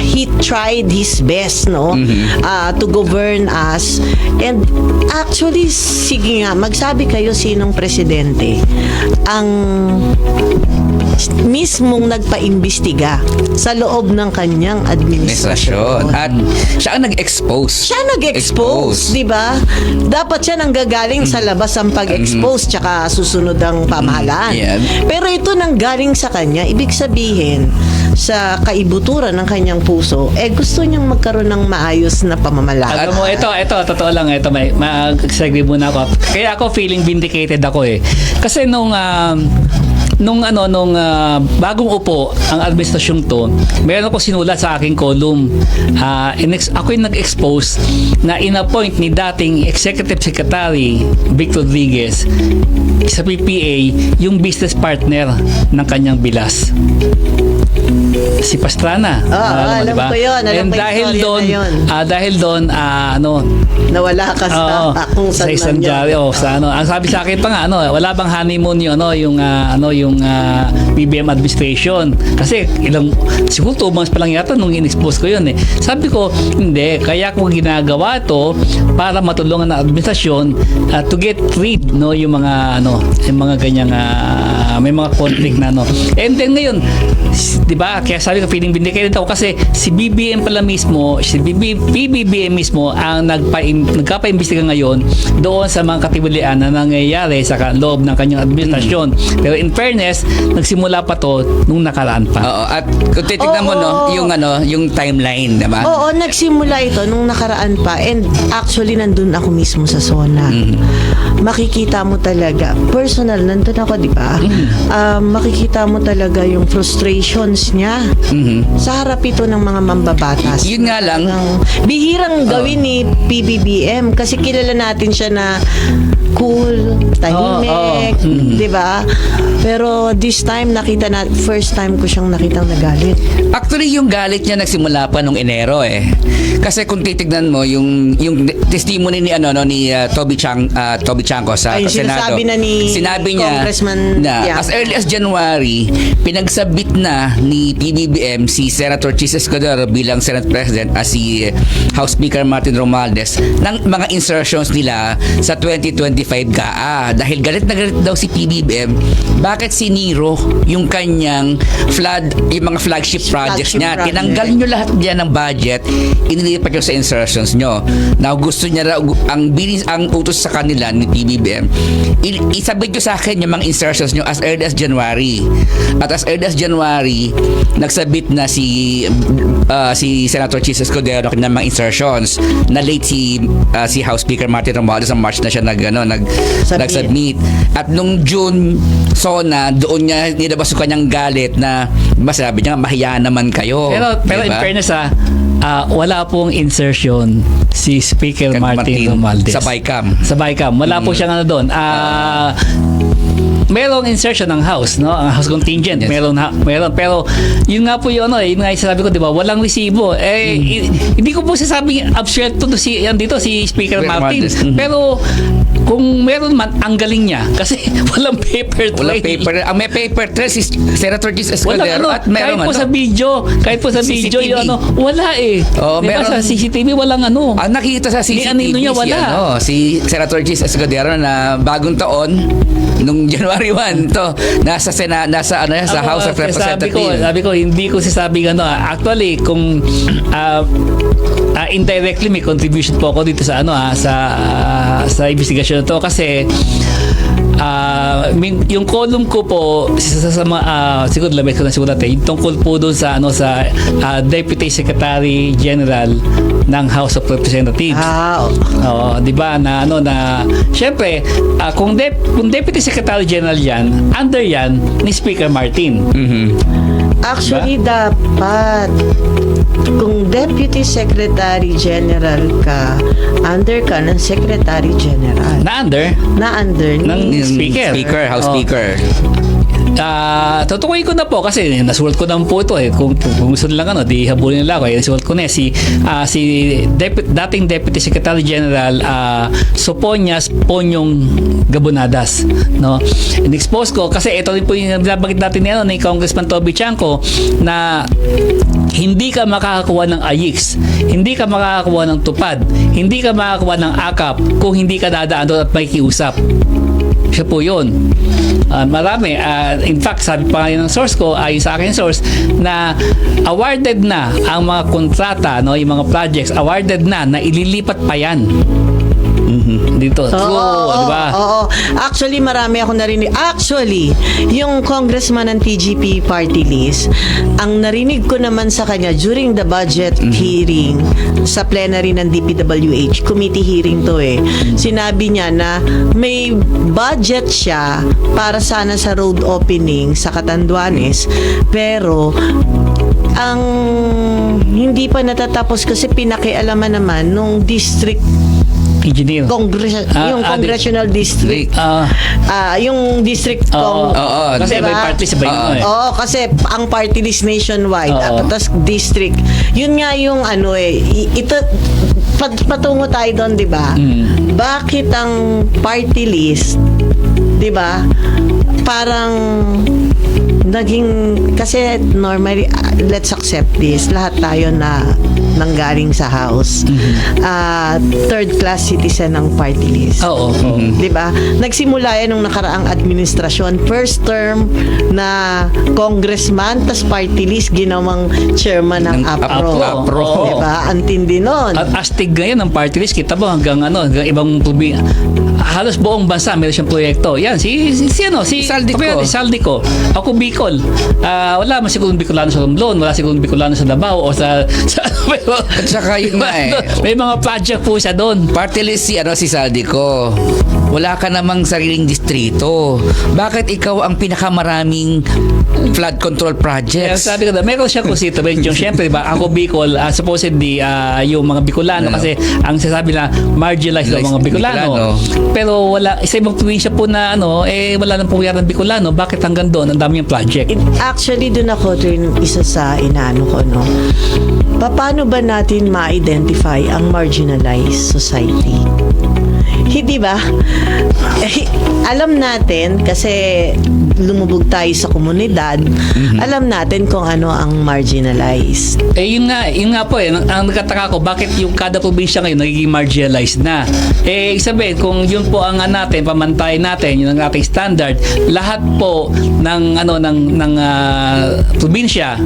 he tried his best to govern us, and actually sige nga, magsabi kayo sinong presidente ang mismong nagpa-imbestiga sa loob ng kanyang administrasyon.
At siya ang nag-expose.
Di ba? Dapat siya nang gagaling sa labas ang pag-expose tsaka susunod ang pamahalaan. Pero ito nang galing sa kanya, ibig sabihin sa kaibuturan ng kanyang puso, gusto niyang magkaroon ng maayos na pamamalaan.
Alam mo, ito, totoo lang, mag-segue muna ako. Kaya ako feeling vindicated ako Kasi nung nung bagong upo ang administrasyong to, meron ako sinulat sa aking column. Ako yung nag-expose na in-appoint ni dating Executive Secretary Victor Rodriguez sa PPA yung business partner ng kanyang bilas. Si Pastrana.
Alam
diba?
ko yun. Alam
And
ko yung
dahil
storya
doon,
na yun.
dahil doon,
Nawala ka sa kung
sa
saan
isang
man
diary,
yun.
sa ang sabi sa akin pa nga, wala bang honeymoon yung BBM administration? Kasi siguro 2 months pa lang yata nung in-expose ko yun eh. Sabi ko, hindi, kaya ko ginagawa to para matulungan ng administrasyon to get rid yung mga ganyang may mga conflict na And then ngayon, 'di ba? Kaya sabi ko feeling vindicated ako kasi si BBM pala mismo, PBBM mismo ang nagpapa-imbestiga ngayon doon sa mga katiwalian na nangyayari sa loob ng kanyang administrasyon. Pero in fairness, nagsimula pa to nung nakaraan pa.
Oo, at kung titignan mo yung timeline, diba?
Oo, nagsimula ito nung nakaraan pa. And actually, nandun ako mismo sa zona. Makikita mo talaga, personal, nandun ako, di ba? Makikita mo talaga yung frustrations niya. Sa harap ito ng mga mambabatas.
Yun nga lang.
Bihirang gawin ni PBBM kasi kilala natin siya na cool, tahimik, di ba? Pero this time, first time ko siyang nakitang nagalit.
Actually, yung galit niya nagsimula pa nung Enero eh. Kasi kung titignan mo yung testimony ni Toby Chanco sa
Ay,
Senado.
sinabi niya
Congressman na as early as January, pinagsabit na ni PBBM si Senator Chis Escudero bilang Senate President as si House Speaker Martin Romualdez ng mga insertions nila sa 2025 GAA. Dahil galit na galit daw si PBBM, bakit siniro yung kanyang yung mga flagship projects niya? Tinanggal nyo lahat diyan ng budget, inilipat nyo sa insertions nyo. Now, gusto niya ang utos sa kanila ni PBBM, isabit nyo sa akin yung mga insertions nyo as early as January. At as early as January, nagsabit na si Senator Chis Escudero ng mga insertions na late si House Speaker Martin Romualdez sa March na siya nag-submit. At nung June, doon niya nilabas yung kanyang galit na sabi niya, mahiya naman kayo.
Pero in fairness wala pong insertion si Speaker Martin Romualdez.
Sa BICAM.
Wala po siyang doon. Merong insertion ng House, ang House contingent. Yes. Meron. Pero yun nga po yun nga sabi ko, di ba, walang resibo. Hindi ko po sasabing absurd to si Speaker Martin. Pero kung meron man, ang galing niya kasi walang paper trail. Ang
may paper trail si Senator Chis Escudero at meron
kahit po sa video yung wala eh. Diba, sa CCTV walang
Ang nakita sa CCTV
niya wala.
Si Senator Chis Escudero na bagong taon nung January 1 nasa House of Representatives.
Sabi ko hindi ko sasabing actually kung indirectly may contribution po ako dito sa sa investigasyon to kasi yung column ko po siguro labas ko na siguro yung tungkol po doon sa Deputy Secretary General ng House of Representatives. Di ba na syempre kung Deputy Secretary General yan, under yan ni Speaker Martin.
Actually, dapat kung Deputy Secretary General ka, under ka ng Secretary General.
Na under
ng Speaker, House Speaker.
Tutukoy ko na po kasi nasulat ko na po ito kung gusto nila di habulin nila ako nasulat ko na si dating Deputy Secretary General Soponias Ponyong Gabonadas in-expose ko kasi ito rin po yung binabanggit natin ni Congressman Toby Chanco na hindi ka makakakuha ng AYIX, hindi ka makakakuha ng tupad, hindi ka makakakuha ng AKAP kung hindi ka dadaan doon at makikiusap. Siya po yun. Marami. In fact, sabi pa ng source ko, ayon sa akin source, na awarded na ang mga kontrata, yung mga projects, awarded na ililipat pa yan. Dito. True, di ba?
Oo. Actually, marami ako narinig. Actually, yung congressman ng TGP party list, ang narinig ko naman sa kanya during the budget hearing sa plenary ng DPWH, committee hearing to sinabi niya na may budget siya para sana sa road opening sa Catanduanes, pero ang hindi pa natatapos kasi pinakialaman naman nung district
Engineer.
yung congressional district. Yung district
Kasi
diba?
may party sa bayan.
Oo, kasi ang party list nationwide. Tapos district. Yun nga yung ito, patungo tayo doon, di ba? Bakit ang party list, di ba, parang naging, kasi normally, let's accept this, lahat tayo na nanggaling sa house, third class citizen ng party list.
Oo.
Di ba? Nagsimula yan nung nakaraang administrasyon, first term na congressman, tas party list, ginawang chairman ng APRO. Di ba? Antindi nun.
At astig ngayon ng party list, kita mo hanggang ibang halos buong bansa meron siyang proyekto. Yan, si
Saldico.
Si Saldico. Ako Bicol. Wala man siguro Bicolano sa Romblon, wala siguro Bicolano sa Davao o sa
At saka yun nga
may mga project po siya doon.
Party list si Saldico. Wala ka namang sariling distrito. Bakit ikaw ang pinakamaraming flood control projects?
Sabi ko na, meron siya kung situation. Siyempre, diba, ako Bicol, supposedly, yung mga Bicolano, kasi ang sasabi na marginalized daw mga Bicolano. Pero wala, sa ibang probinsya po na wala nang pumayari ng Bicolano. Bakit hanggang doon? Ang dami yung project.
Actually, doon ako isa sa inaano ko, paano ba natin ma-identify ang marginalized society? Hindi ba? Alam natin kasi lumubog tayo sa komunidad, alam natin kung ano ang marginalized.
Yun nga po ang nagkataka ko, bakit yung kada probinsya ngayon nagiging marginalized na? Sabihin, kung yun po ang natin, pamantayin natin, yun ang ating standard, lahat po ng probinsya,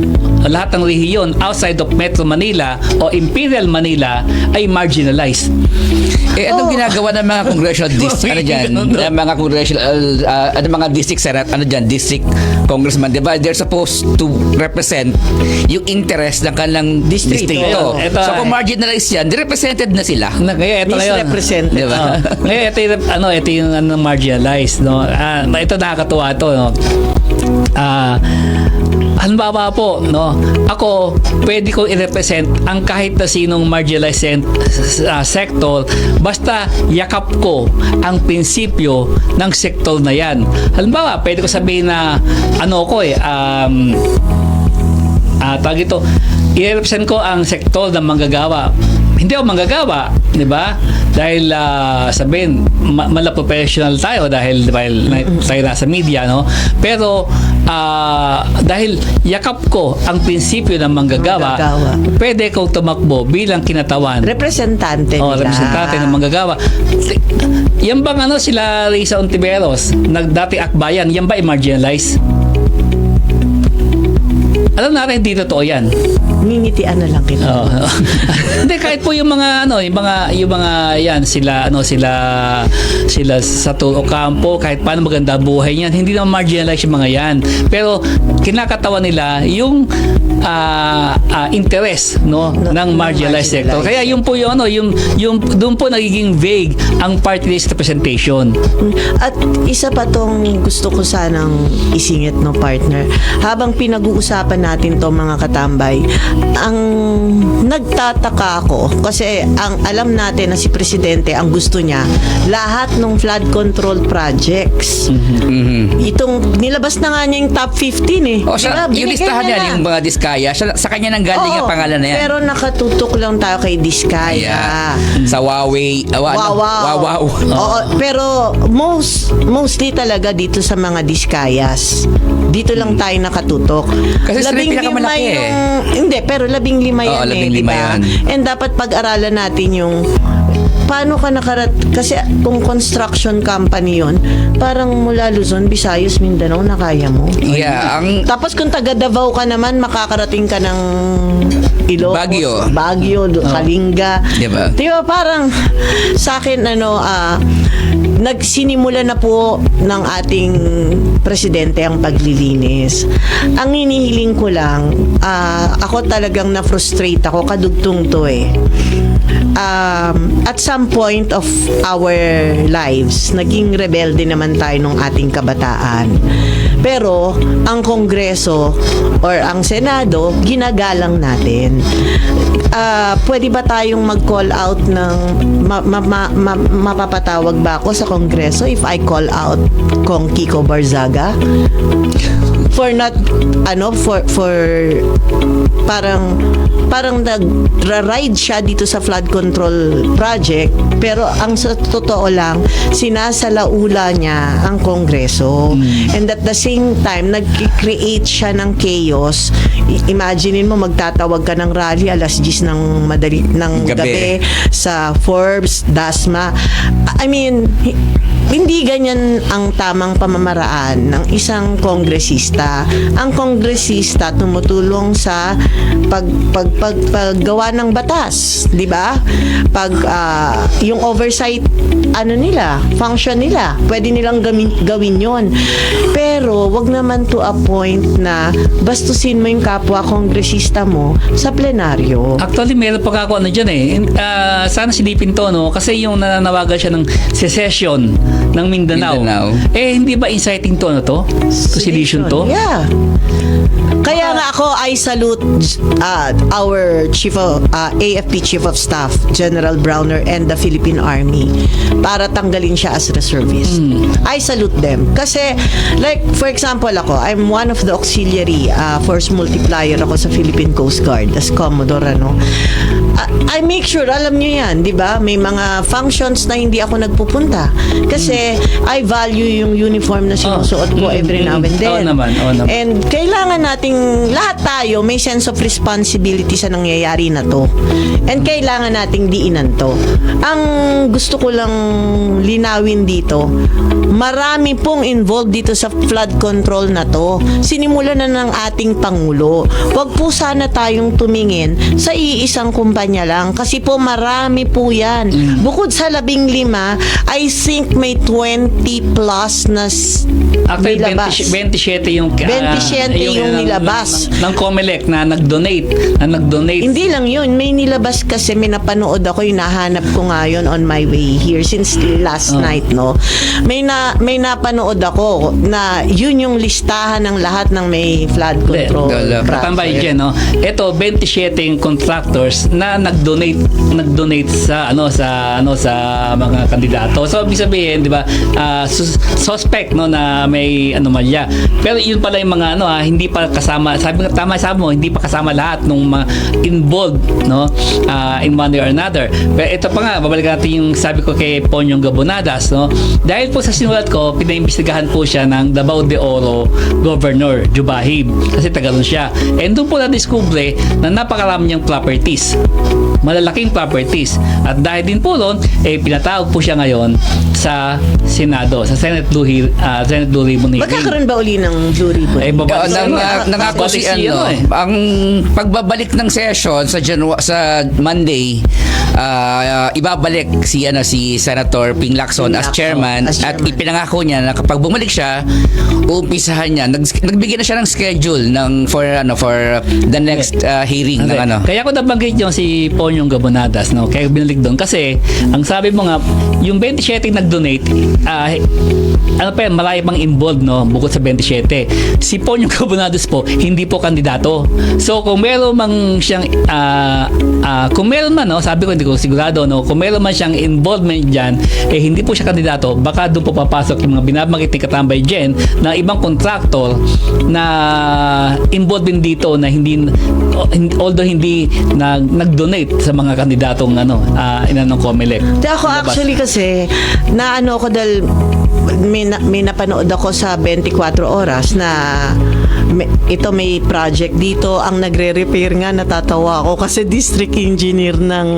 lahat ng rehiyon outside of Metro Manila o Imperial Manila ay marginalized.
Anong ginagawa ng mga congressional district, mga congressional, mga district senate, district congressman, di ba? They're supposed to represent yung interest ng kanilang distrito. So kung marginalized yan, represented na sila.
Kaya ito ngayon.
Misrepresented.
Di ba?
Kaya ito yung marginalized. Ito nakakatuwa ito. Halimbawa po, ako, pwede ko i-represent ang kahit na sinong marginalized sector basta yakap ko ang prinsipyo ng sektor na yan. Halimbawa, pwede ko sabihin na tawag ito, i-represent ko ang sektor ng manggagawa. Hindi ako manggagawa, di ba? Dahil sabihin, mala professional tayo dahil tayo nasa media, Pero dahil yakap ko ang prinsipyo ng manggagawa, pwede kong tumakbo bilang kinatawan.
Representante nila.
Representante ng manggagawa. Yan bang sila Risa Ontiveros, dati akbayan, yan ba i-marginalize? Alam natin hindi totoo yan.
Ngingitian na lang kita.
Hindi, kahit po yung mga yan sila sa Ocampo, kahit paano maganda buhay niyan, hindi naman marginalize yung mga yan. Pero kinakatawan nila yung interest ng marginalized sector. Kaya yun po yung doon po nagiging vague ang party list representation.
At isa pa tong gusto ko sanang isingit partner. Habang pinag-uusapan natin to mga katambay, ang nagtataka ako kasi ang alam natin na si Presidente ang gusto niya lahat ng flood control projects. Itong nilabas na nga niya yung top 15
yung listahan niya yung mga Diskaya, sa kanya nang galing ang pangalan na yan.
Pero nakatutok lang tayo kay Diskaya.
Sa Huawei. Wow.
Oo, pero mostly talaga dito sa mga Diskayas. Dito lang tayo nakatutok.
Kasi sila yung pinakamalaki
Hindi, pero 15 yan.
15
diba?
yan.
And dapat pag-aralan natin yung paano ka kasi kung construction company yon, parang mula Luzon, Visayas, Mindanao na kaya mo.
Yeah,
Tapos kung taga Davao ka naman, makakarating ka ng Ilocos, Baguio, Kalinga.
Diba?
Diba, parang sa akin, nagsinimula na po ng ating presidente ang paglilinis. Ang hinihiling ko lang, ako talagang na-frustrate ako, kadugtong to eh. At some point of our lives, naging rebelde naman tayo ng ating kabataan. Pero ang Kongreso or ang Senado, ginagalang natin. Pwede ba tayong mag-call out ng mapapatawag ba ako sa Kongreso if I call out Kong Kiko Barzaga? For not for parang nag-ride siya dito sa flood control project, pero ang sa totoo lang sinasalaula niya ang Kongreso. And at the same time nag-create siya ng chaos. Imaginein mo, magtatawag ka ng rally alas 10 ng gabi sa Forbes, Dasma. I mean, hindi ganyan ang tamang pamamaraan ng isang kongresista. Ang kongresista tumutulong sa paggawa ng batas, 'di ba? Yung oversight function nila, pwede nilang gawin 'yon. Pero wag naman to a point na bastusin mo yung kapwa kongresista mo sa plenaryo.
Actually, meron pa ako dyan sana silipin to, no? Kasi yung nananawagan siya ng secession ng Mindanao. Hindi ba inciting to, to sedition to?
Yeah. Kaya nga ako, I salute our AFP Chief of Staff, General Browner, and the Philippine Army para tanggalin siya as reservist. I salute them. Kasi, like, for example ako, I'm one of the auxiliary force multiplier ako sa Philippine Coast Guard as Commodore, I make sure, alam nyo yan, di ba? May mga functions na hindi ako nagpupunta. Kasi, I value yung uniform na sinusuot ko every now and then. And kailangan nating, lahat tayo, may sense of responsibility sa nangyayari na to. And kailangan nating diinan to. Ang gusto ko lang linawin dito, marami pong involved dito sa flood control na to. Sinimula na ng ating Pangulo. Huwag po sana tayong tumingin sa iisang kumpanya lang. Kasi po marami po yan. Bukod sa 15, I think may 20 plus na nilabas.
27 yung
27 yung nilabas.
Ng COMELEC na nag-donate.
Hindi lang yun. May nilabas kasi, may napanood ako, yung nahanap ko ngayon on my way here since last night, no? May napanood ako na yun yung listahan ng lahat ng may flood control.
Katambay dyan, no? Ito, 27 yung contractors na nag-donate sa mga kandidato. So, ibig sabihin, di ba, suspect, no, na may anomalya. Pero yun pala yung mga hindi pa kasama, sabi mo, hindi pa kasama lahat ng mga involved, no, in one way or another. Pero ito pa nga, babalikan natin yung sabi ko kay Ponyong Gabonadas, no. Dahil po sa sinulat ko, pinaimbestigahan po siya ng Davao de Oro Governor Jubahib kasi tagalon siya. And doon po na-discover na napakarami niyang properties, malalaking properties. At dahil din po doon, pinatawag po siya ngayon sa Senado, sa Senate Blue Ribbon hearing.
Magkakaroon ba uli ng Blue Ribbon?
Nangako si ang pagbabalik ng session sa Monday, ibabalik si Senator Ping Lacson as chairman, at ipinangako niya na kapag bumalik siya, uumpisahan niya, nagbigay na siya ng schedule for the next hearing ng
Kaya ko nabanggit yung si Ponyong Gabonadas, no, kaya binalik doon kasi ang sabi mo nga, yung 27 nag-donate, malaki pang involved, no, bukod sa 27. Si Ponyong Gabonadas po, hindi po kandidato. So kung meron man siyang kung meron man, no, sabi ko hindi ko sigurado, no, kung meron man siyang involvement diyan, hindi po siya kandidato, baka doon po papasok yung mga binabanggit ni Katambay Jen na ibang contractor na involved din dito na although hindi nag-donate sa mga kandidatong inanong COMELEC.
Ako actually kasi ako dahil may napanood ako sa 24 oras na may project dito. Ang nagre-repair nga, natatawa ako kasi district engineer ng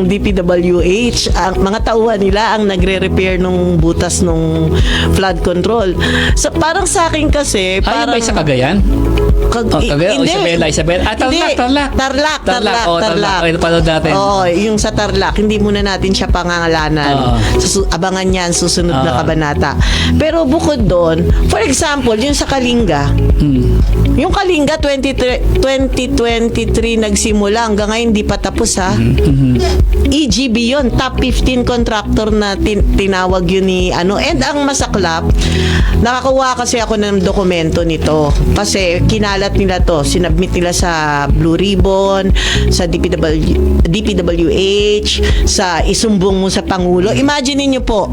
DPWH, ang mga tauhan nila ang nagre-repair nung butas nung flood control. So parang sa akin kasi
Ayun ba sa Cagayan? Cagayan o Isabela? Tarlac. Okay, napanood natin.
Oo, yung sa Tarlac, hindi muna natin siya pangangalanan. Abangan yan, susunod na kabanata. Pero bukod doon, for example, yung sa Kalinga, yung Kalinga 2023 nagsimula, hanggang ngayon hindi pa tapos ha. EGB yun, top 15 contractor na tinawag yun ni ano. And ang masaklap, nakakuha kasi ako ng dokumento nito kasi kinalat nila to, sinubmit nila sa Blue Ribbon, sa DPWH, sa isumbong mo sa Pangulo. Imagine niyo po,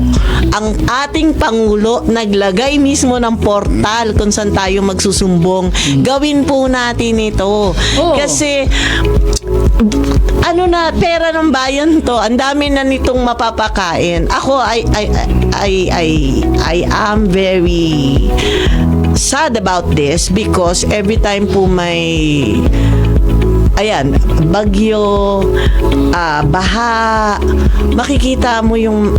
ang ating Pangulo naglagay mismo ng portal kung saan tayo magsusumbong. Gawin po natin ito. Kasi pera ng bayan to. Ang dami na nitong mapapakain. Ako I am very sad about this because every time po may bagyo, baha, makikita mo yung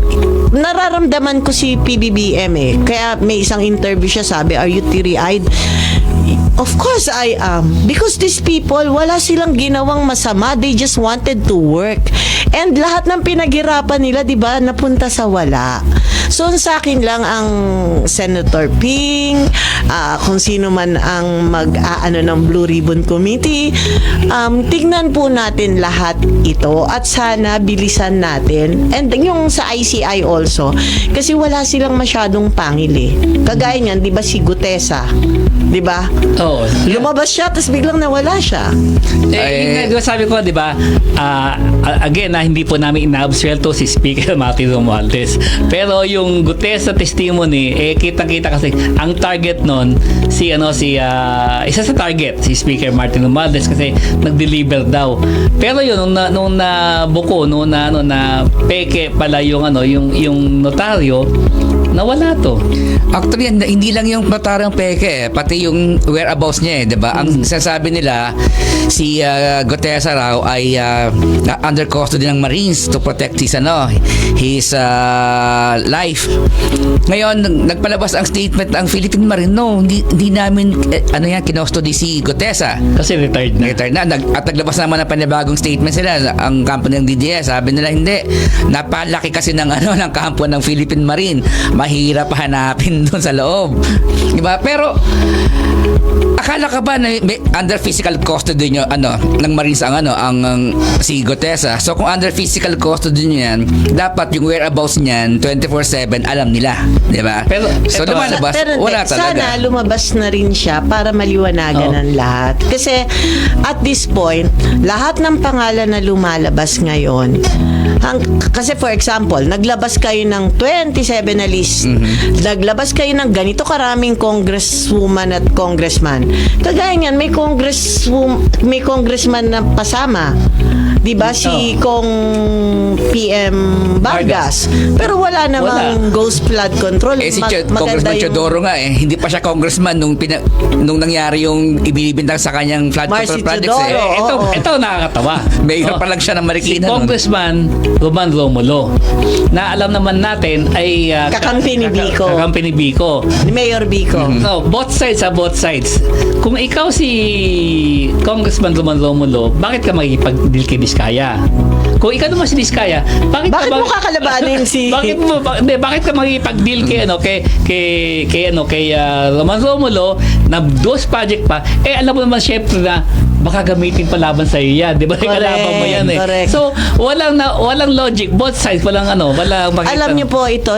nararamdaman ko si PBBM Kaya may isang interview siya, sabi, are you teary-eyed? Of course I am. Because these people, wala silang ginawang masama. They just wanted to work. And lahat ng pinaghirapan nila, di ba, napunta sa wala. So, sa akin lang ang Senator Ping, kung sino man ang ng Blue Ribbon Committee, tignan po natin lahat ito at sana bilisan natin. And yung sa ICI also, kasi wala silang masyadong pangil Kagaya niyan, di ba si Gutesa? Di ba?
Oo.
Lumabas siya, tapos biglang nawala siya.
Di ba sabi ko, di ba, again, hindi po namin inaabsuelto si Speaker Martin Romualdez. Pero yung Gutesa testimony, kitang-kita kasi ang target nun, isa sa target, si Speaker Martin Romualdez kasi nag-deliver daw. Pero yun, nung nabuko, nung na peke pala yung notaryo, nawala to.
Actually, hindi lang yung notaryong peke pati yung whereabouts niya di ba? Ang sasabi nila, si Gutesa raw ay under custody ng Marines to protect his life. Ngayon, nagpalabas ang statement ang Philippine Marine, hindi namin kinustody si Gutesa.
Kasi retired na.
At naglabas naman ng panibagong statement sila, ang kampo ng DDS, sabi nila hindi. Napalaki kasi ng kampo ng Philippine Marine. Mahirap hanapin doon sa loob. Diba? Pero akala ka ba na may under physical custody nyo ng Marines ang si Gutesa? So kung under physical custody nyo yan, dapat yung whereabouts niyan 24/7 alam nila, di ba?
Pero
so lumalabas, wala talaga.
Sana lumabas na rin siya para maliwanagan ng lahat. Kasi at this point, lahat ng pangalan na lumalabas ngayon, kasi for example, naglabas kayo ng 27 na list. Naglabas kayo ng ganito karaming congresswoman at congressman. Kagaya niyan, may congressman na pasama. 'Di ba si Kong PM Vargas. Pero wala namang ghost flood control.
Si Congressman Chodoro nga hindi pa siya congressman nung nangyari yung ibinibintang sa kanyang flood control projects
Ito nakakatawa.
Mayor pa lang siya ng Marikina.
Si Congressman Roman Romulo, na alam naman natin ay
kakampi ni Bico.
Kakampi ni Bico.
Ni Mayor Bico.
No, both sides. Kung ikaw si Congressman Roman Romulo, bakit ka makikipag-deal kay Diskaya? Kung ikaw naman si Diskaya, bakit
mo kakalabanin si
bakit ka makikipag-deal kay Roman Romulo na those project pa, alam mo naman syempre na baka gamitin pa laban sa iyo yan, di ba? Kalaban mo yan
Correct.
So, walang logic, both sides, walang makita.
Alam niyo po ito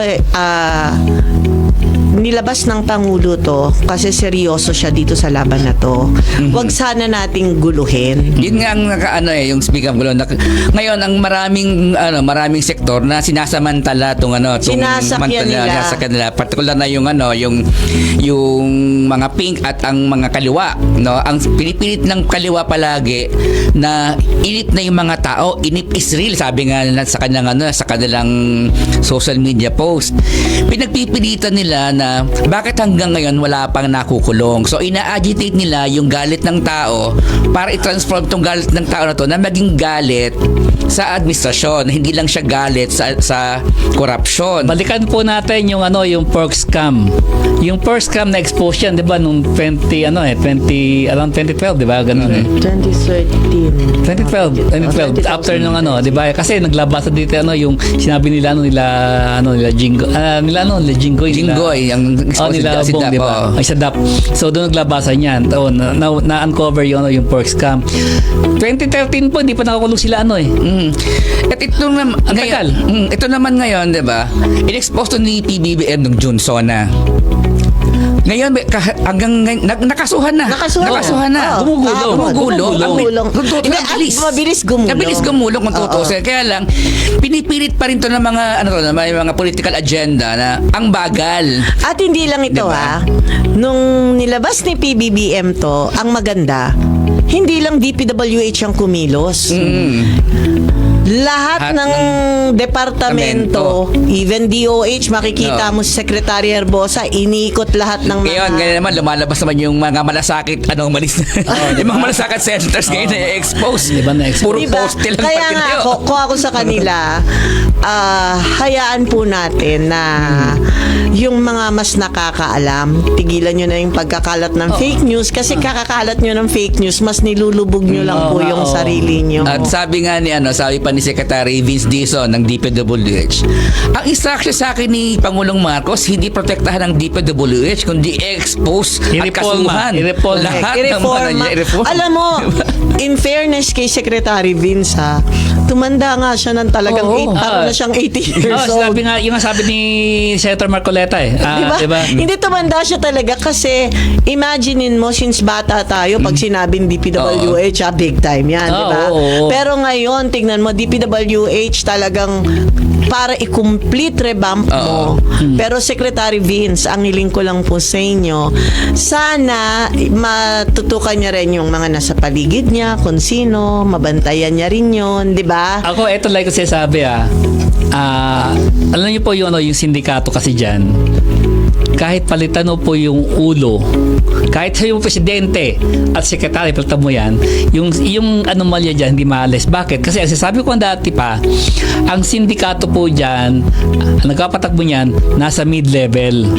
nilabas ng Pangulo to kasi seryoso siya dito sa laban na to. Huwag sana nating guluhin.
Yun nga ang yung speaker gulo. Ngayon ang maraming sektor na sinasamantala tong
Sinasakyan nila.
sa kanila, particular na yung mga pink at ang mga kaliwa, no? Ang pinipilit ng kaliwa palagi na inip na yung mga tao, inip is real, sabi nga sa kanilang social media post. Pinagpipilitan nila na bakit hanggang ngayon wala pang nakukulong. So ina-agitate nila yung galit ng tao para i-transform tong galit ng tao na to na maging galit sa administrasyon, hindi lang siya galit sa korupsyon.
Balikan po natin yung yung pork scam. Yung pork scam na expose yan, 'di ba, nung around 2012, 'di ba? Ganun 2012 after nung 'di ba? Kasi naglabas dito yung sinabi nila nila Jinggoy
ang
nila Bong, di ba? Ay Sadap. So doon naglabasan yan. Na-uncover yung pork scam. 2013 po, hindi pa nakakulong sila
At ito naman ngayon, 'di ba? In-expose to ni PBBM nung June Sona. Ngayon hanggang nakasuhan na. Gumugulong.
Mabilis
gumulong kung tutusin. Kaya lang pinipilit pa rin to ng may mga political agenda na ang bagal.
At hindi lang ito,
diba?
Nung nilabas ni PBBM to, ang maganda, hindi lang DPWH ang kumilos. Lahat ng departamento, even DOH, makikita mo si Secretary Herbosa, iniikot lahat ng mga...
Ngayon naman, lumalabas naman yung mga malasakit, yung mga malasakit centers ngayon na expose.
Diba na-expose?
Puro poste lang.
Kaya nga, kung ako sa kanila, hayaan po natin na yung mga mas nakakaalam, tigilan nyo na yung pagkakalat ng fake news kasi kakakalat nyo ng fake news, mas nilulubog nyo lang po yung sarili nyo.
At sabi nga sabi pa ni Secretary Vince Dizon ng DPWH, ang instruction sa akin ni Pangulong Marcos, hindi protektahan ng DPWH, kundi expose at kasuhan. Lahat ng mga i-reform.
Alam mo, in fairness kay Secretary Vince, tumanda nga siya ng talagang parang na siyang 80 years old.
Sabi ni Senator Marcoleta diba?
Hindi tumanda siya talaga kasi imaginein mo, since bata tayo, pag sinabing DPWH, big time yan, diba? Pero ngayon, tignan mo, DPWH talagang para i-complete revamp mo. Pero Secretary Vince, ang hiling ko lang po sa inyo, sana matutukan niya rin yung mga nasa paligid niya, kung sino, mabantayan niya rin yun, di ba?
Ako, ito like ko sinasabi alam niyo po yung sindikato kasi dyan, kahit palitan mo po yung ulo, kahit sa yung presidente at sekretary, palitan mo yan, yung anomalya dyan, hindi maalis. Bakit? Kasi ang sasabi ko dati pa, ang sindikato po dyan, nagpapatakbo niyan, nasa mid-level.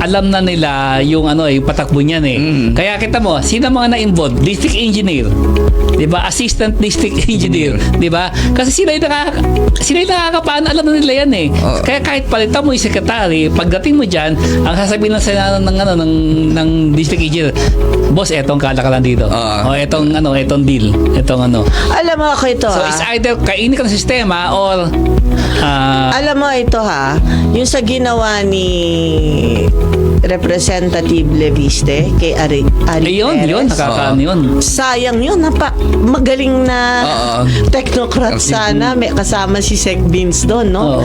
Alam na nila yung yung patakbo niyan Kaya kita mo, sino mga na-involved? District engineer, 'di ba? Assistant district engineer, 'di ba? Kasi sila yung nakakapaan, alam na nila yan Kaya kahit palitan mo yung secretary, pagdating mo diyan, ang sasabihin lang sa ng district engineer, boss, etong kalakalan dito. Etong deal,
Alam mo ako ito,
So it's either kainin ka ng sistema or
alam mo ito yung sa ginawa ni Representative Leviste kay Ari
yun, nakakaano yun.
Sayang yun, magaling na technocrat sana, may kasama si Sec Vince doon, no?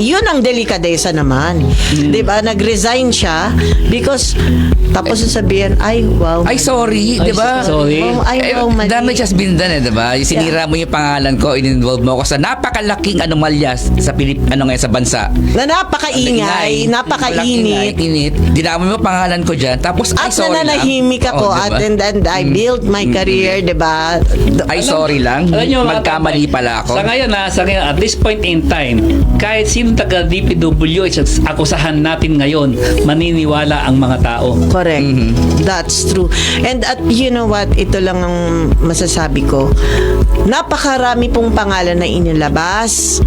Yun ang delikadesa naman. Diba? Nag-resign siya because tapos sasabihin,
sorry, diba?
Sorry.
Mali.
Damage has been done, diba? Sinira mo yung pangalan ko, in-involve mo ako sa napakalaking anomalya sa sa bansa.
Na napakaingay, napakainit.
Dinami mo pangalan ko dyan. Tapos, sorry lang.
At nananahimik ako and I built my career, diba?
Sorry lang. Magkamali pala ako.
Sa ngayon, at this point in time, kahit sino taga DPWH akusahan natin ngayon, maniniwala ang mga tao.
Correct. That's true. And you know what? Ito lang ang masasabi ko. Napakarami pong pangalan na inilabas.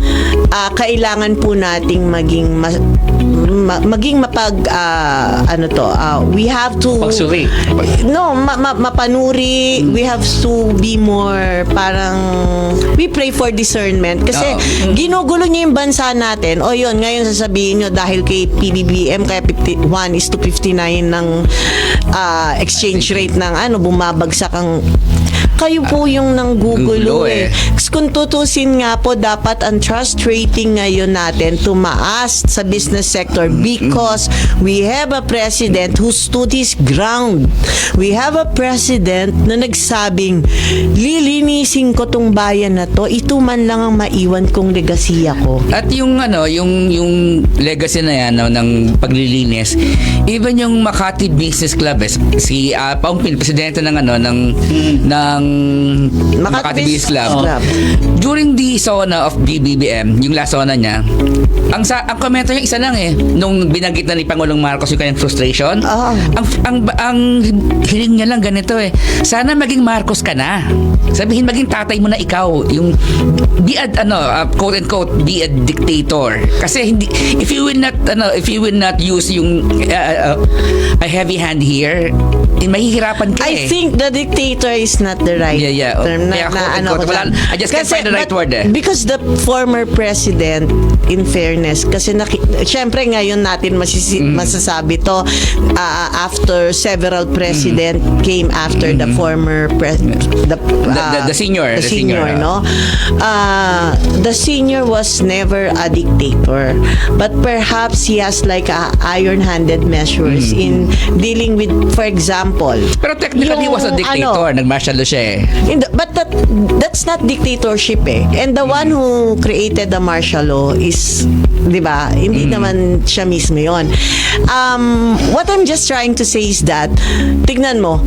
Kailangan po nating maging maging we have to
Pagsuri.
mapanuri, we have to be more we pray for discernment kasi ginugulo niya yung bansa natin. O yun, ngayon sasabihin nyo dahil kay PBBM kaya 51:59 ng exchange rate ng bumabagsak ang kayo po yung nanggugulo eh. Kung tutusin nga po, dapat ang trust rating ngayon natin tumaas sa business sector because we have a president who stood his ground. We have a president na nagsabing, lilinisin ko tong bayan na to, ito man lang ang maiwan kong legasiya ko.
At yung yung legacy na yan ng paglilinis, even yung Makati Business Club, si Paong Pin, presidente ng Makati Business Club. During the SONA of BBBM, yung last SONA niya, ang komento niya isa lang nung binanggit na ni Pangulong Marcos yung kanyang frustration. Ang hiling niya lang ganito sana maging Marcos ka na. Sabihin maging tatay mo na ikaw, yung quote unquote be a dictator. Kasi hindi, if you will not use yung a heavy hand here, mahihirapan ka
I think the dictator is not the right term.
I just can't find the right word
Because the former president, in fairness, kasi syempre ngayon natin masasabi to after several president came after the former
the senior,
no? The senior was never a dictator, but perhaps he has like iron-handed measures in dealing with, for example,
pero technically he was a dictator, nag-martial law siya
but that's not dictatorship and the one who created the martial law is, di ba, hindi naman siya mismo yun. What I'm just trying to say is that, tignan mo,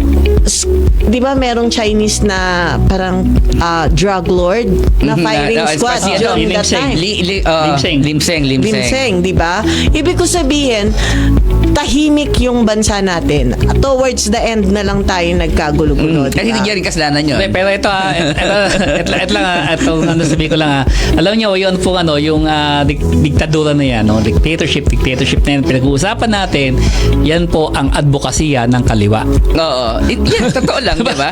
di ba merong Chinese na parang drug lord na firing squad during that time?
Lim Seng,
di ba? Ibig ko sabihin, tahimik yung bansa natin. Towards the end na lang tayo nagkagulo-gulo.
Kasi hindi niya rin kasalanan yun.
Pero ito sabi ko lang alam niyo yun po yung diktadura na yan, dictatorship na yan, pinag-uusapan natin, yan po ang advokasya ng kaliwa.
Oo. Yan, totoo lang, di ba?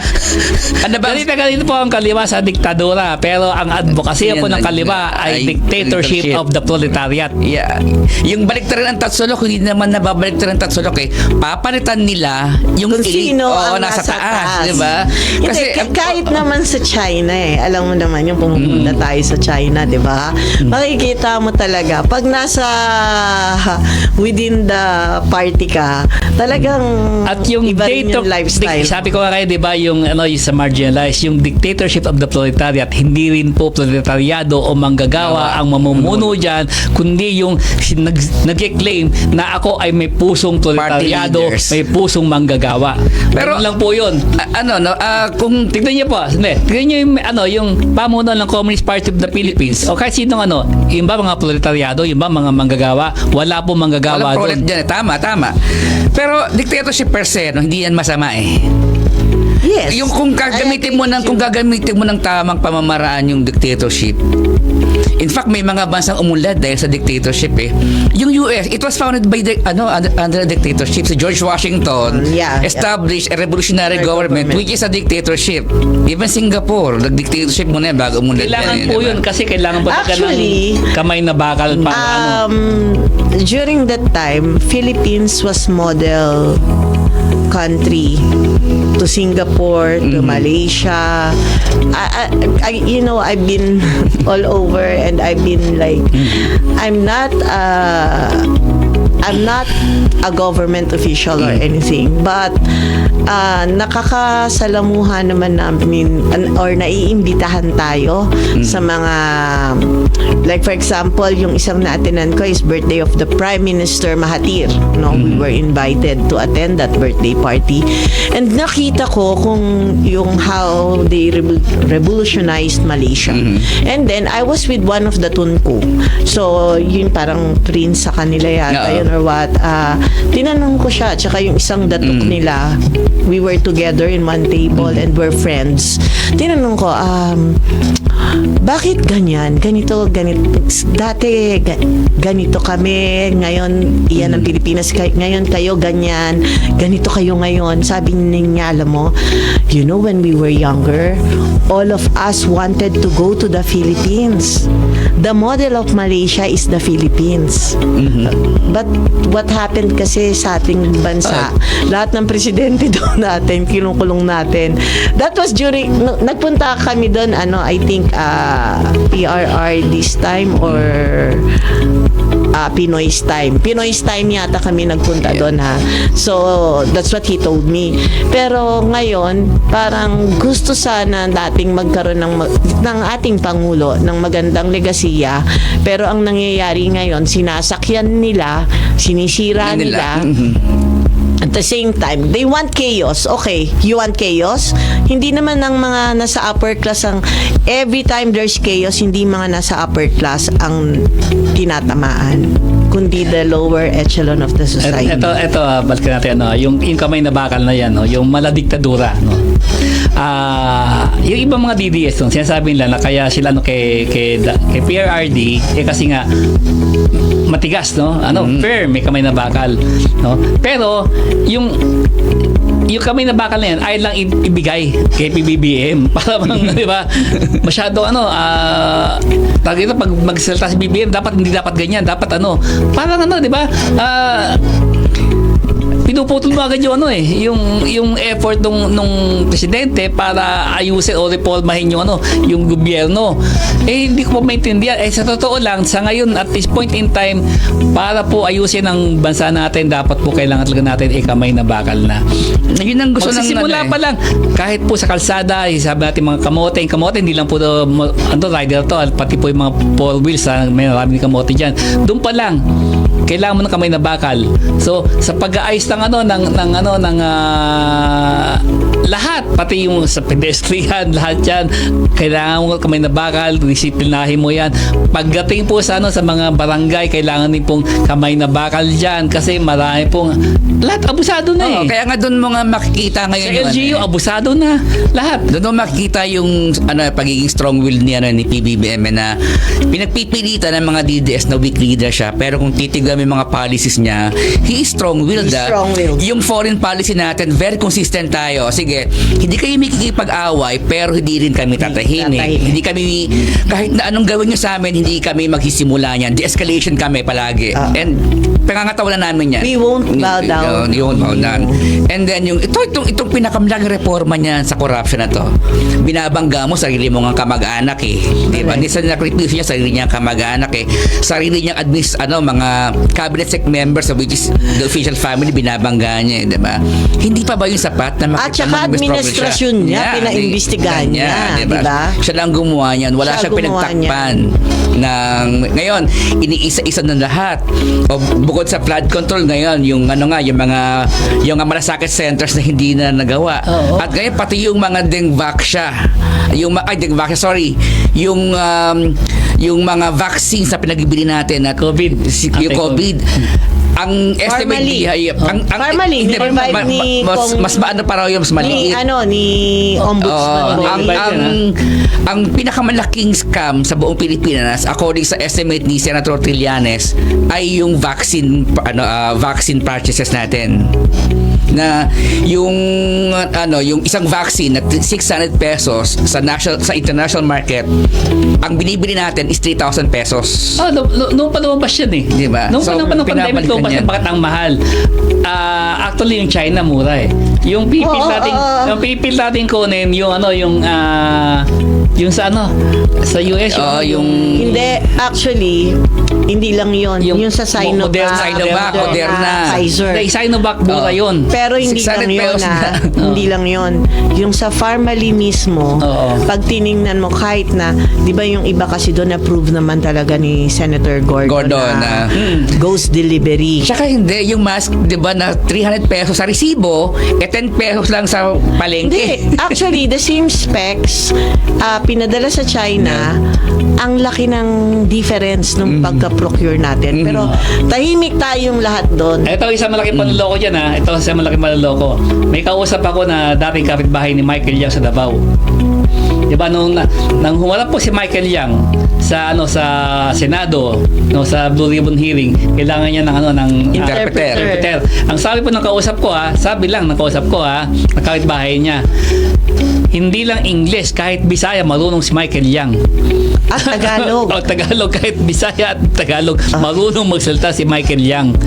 Ganito po ang kaliwa sa diktadura, pero ang advokasya po ng kaliwa ay dictatorship of the proletariat.
Yeah. Yung baliktaran ng Tatsulok, hindi naman nababaliktaran ng Tatsulok papalitan nila yung
kung sino ang
nasa taas, di ba?
Kasi kahit naman sa China alam mo naman yung pumunta tayo sa China, di ba? Makikita mo talaga pag nasa within the party ka, talagang
at yung
iba rin yung lifestyle.
Sabi ko nga kayo, di ba, yung yung sa marginalized, yung dictatorship of the proletariat, hindi rin po proletariado o manggagawa ang mamumuno dyan, kundi yung nag-claim na ako ay may pusong proletariado, may pusong manggagawa. Pero lang po yun.
Kung
tignan niyo po, tignan niyo yung pamunuan ng Communist Party of the Philippines o kahit sinong yung ba mga proletariado, yung ba mga manggagawa, wala po manggagawa doon.
Tama. Pero dictatorship per se, hindi yan masama
Yes.
Yung kung gagamitin mo ng tamang pamamaraan yung dictatorship. In fact, may mga bansang umunlad dahil sa dictatorship Yung US, it was founded by under a dictatorship. Si George Washington established a revolutionary government which is a dictatorship. Even Singapore, nag-dictatorship muna bago umunlad.
Kailangan po yun kasi kailangan pa ng kamay na bakal para
during that time, Philippines was model country to Singapore, to Malaysia. I've been all over and I've been like, I'm not a government official or anything, but nakakasalamuhan naman namin or naiimbitahan tayo sa mga, like for example, yung isang na-attendan ko is birthday of the Prime Minister Mahathir. We were invited to attend that birthday party and nakita ko kung yung how they revolutionized Malaysia. And then I was with one of the Tunku. So yun parang prince sa kanila yata yun or what. Tinanong ko siya tsaka yung isang datuk nila, we were together in one table and we're friends. Tinanong ko, bakit ganyan? Ganito. Dati, ganito kami. Ngayon, iyan ang Pilipinas. Ngayon kayo, ganyan. Ganito kayo ngayon. Sabi niya, alam mo, you know, when we were younger, all of us wanted to go to the Philippines. The model of Malaysia is the Philippines. But what happened kasi sa ating bansa, lahat ng presidente doon natin, kinukulong natin. That was during, nagpunta kami doon, I think, PRR this time or Pinoy's time. Pinoy's time yata kami nagpunta doon, ha. So, that's what he told me. Pero ngayon, parang gusto sana dating magkaroon ng ating Pangulo ng magandang legasiya. Pero ang nangyayari ngayon, sinasakyan nila, sinisira nila. At the same time, they want chaos. Okay, you want chaos? Hindi naman ng mga nasa upper class every time there's chaos, hindi mga nasa upper class ang tinatamaan, kundi the lower echelon of the society.
Ito, balikan natin, yung kamay na bakal na yan, yung maladiktadura, no? Yung ibang mga DDS, sinasabi nila na kaya sila kay PRRD, kasi nga matigas, no? Firm, may kamay na bakal, no? Pero yung kamay na bakal na yan ay lang ibigay kay PBBM para bang, di ba, masyado pag magsalita si BBM, hindi dapat ganyan, dapat parang di ba, pinuputol mo agad yung effort nung presidente para ayusin o reformahin yung gobyerno. Hindi ko pa maintindihan. Sa totoo lang, sa ngayon, at this point in time, para po ayusin ang bansa natin, dapat po kailangan talaga natin kamay na bakal na.
Yun ang gusto ng
magsisimula pa lang. Kahit po sa kalsada, sabi natin mga kamote, hindi lang po rider to, pati po yung mga four wheels, may maraming kamote dyan. Doon pa lang, kailangan mo ng kamay na bakal. So, sa pag-aayos ng lahat, pati yung sa pedestrian, lahat yan, kailangan mo kamay na bakal, disiplinahin mo yan. Pagdating po sa mga barangay, kailangan din pong kamay na bakal dyan kasi marami pong lahat abusado na
Kaya nga doon mo nga makikita ngayon
sa LGU, abusado na lahat.
Doon mo makikita yung pagiging strong will ni PBBM na pinagpipilitan ng mga DDS na weak leader siya, pero kung titignan mo yung mga policies niya, he is strong-willed. Yung foreign policy natin, very consistent tayo. Sige, hindi kayo makikipag-away, pero hindi rin kami tatahimik. Hindi kami, kahit na anong gawin nyo sa amin, hindi kami magsisimula niyan. De-escalation kami palagi. And pangangatawanan namin yan.
We won't bow down.
You won't bow down. And then itong pinakamalaking reforma niya sa corruption na to, binabangga mo sarili mo ng kamag-anak diba? Hindi sa nakripisyo niya sarili niya kamag-anak sarili niyang mga cabinet sec members of which is the official family, binabangga niya, diba? Hindi pa ba yung sapat na
at saka administrasyon niya, pinaimbestigahan niya, diba?
Siya lang gumawa niyan. Wala siyang pinagtakpan ngayon, iniisa-isa ng lahat. O bukod sa flood control ngayon, yung yung malasakit centers na hindi na nagawa. At ngayon, pati yung mga yung mga vaccines na pinagbili natin at COVID, ang estimate mas maano para yung mas maliit
ni ombudsman
ang pinakamalaking scam sa buong Pilipinas according sa estimate ni Senator Trillanes ay yung vaccine purchases natin, na yung isang vaccine at 600 pesos sa international market, ang binibili natin is 3,000 pesos.
Noong pa lumabas yan
diba?
Noong pandemic lumabas yan, bakit ang mahal? Actually yung China mura yung pipil natin kunin yung sa US
hindi, actually hindi lang yung sa Sinovac,
Moderna,
Pfizer.
Sinovac mura yun.
Pero hindi lang yun hindi lang yun. Yung sa Pharmaly mismo, pag tiningnan mo, kahit na, di ba yung iba kasi doon approve naman talaga ni Senator Gordon na ghost delivery.
Tsaka hindi, yung mask, di ba, na 300 pesos sa resibo, 10 pesos lang sa palengke.
Hindi. Actually, the same specs, pinadala sa China, ang laki ng difference nung pagka-procure natin. Pero tahimik tayong lahat doon.
Ito isang malaking panloloko dyan Ito isang malaking panloloko. May kausap ako na dating kapitbahay ni Michael Yang sa Davao. Di ba nung humarap po si Michael Yang sa Senado, no, sa Blue Ribbon hearing, kailangan niya ng
Interpreter.
Ang sabi po ng kausap ko, nakapitbahay niya, hindi lang English, kahit Bisaya marunong si Michael Yang.
At Tagalog.
Tagalog, kahit Bisaya at Tagalog, marunong magsalita si Michael Yang.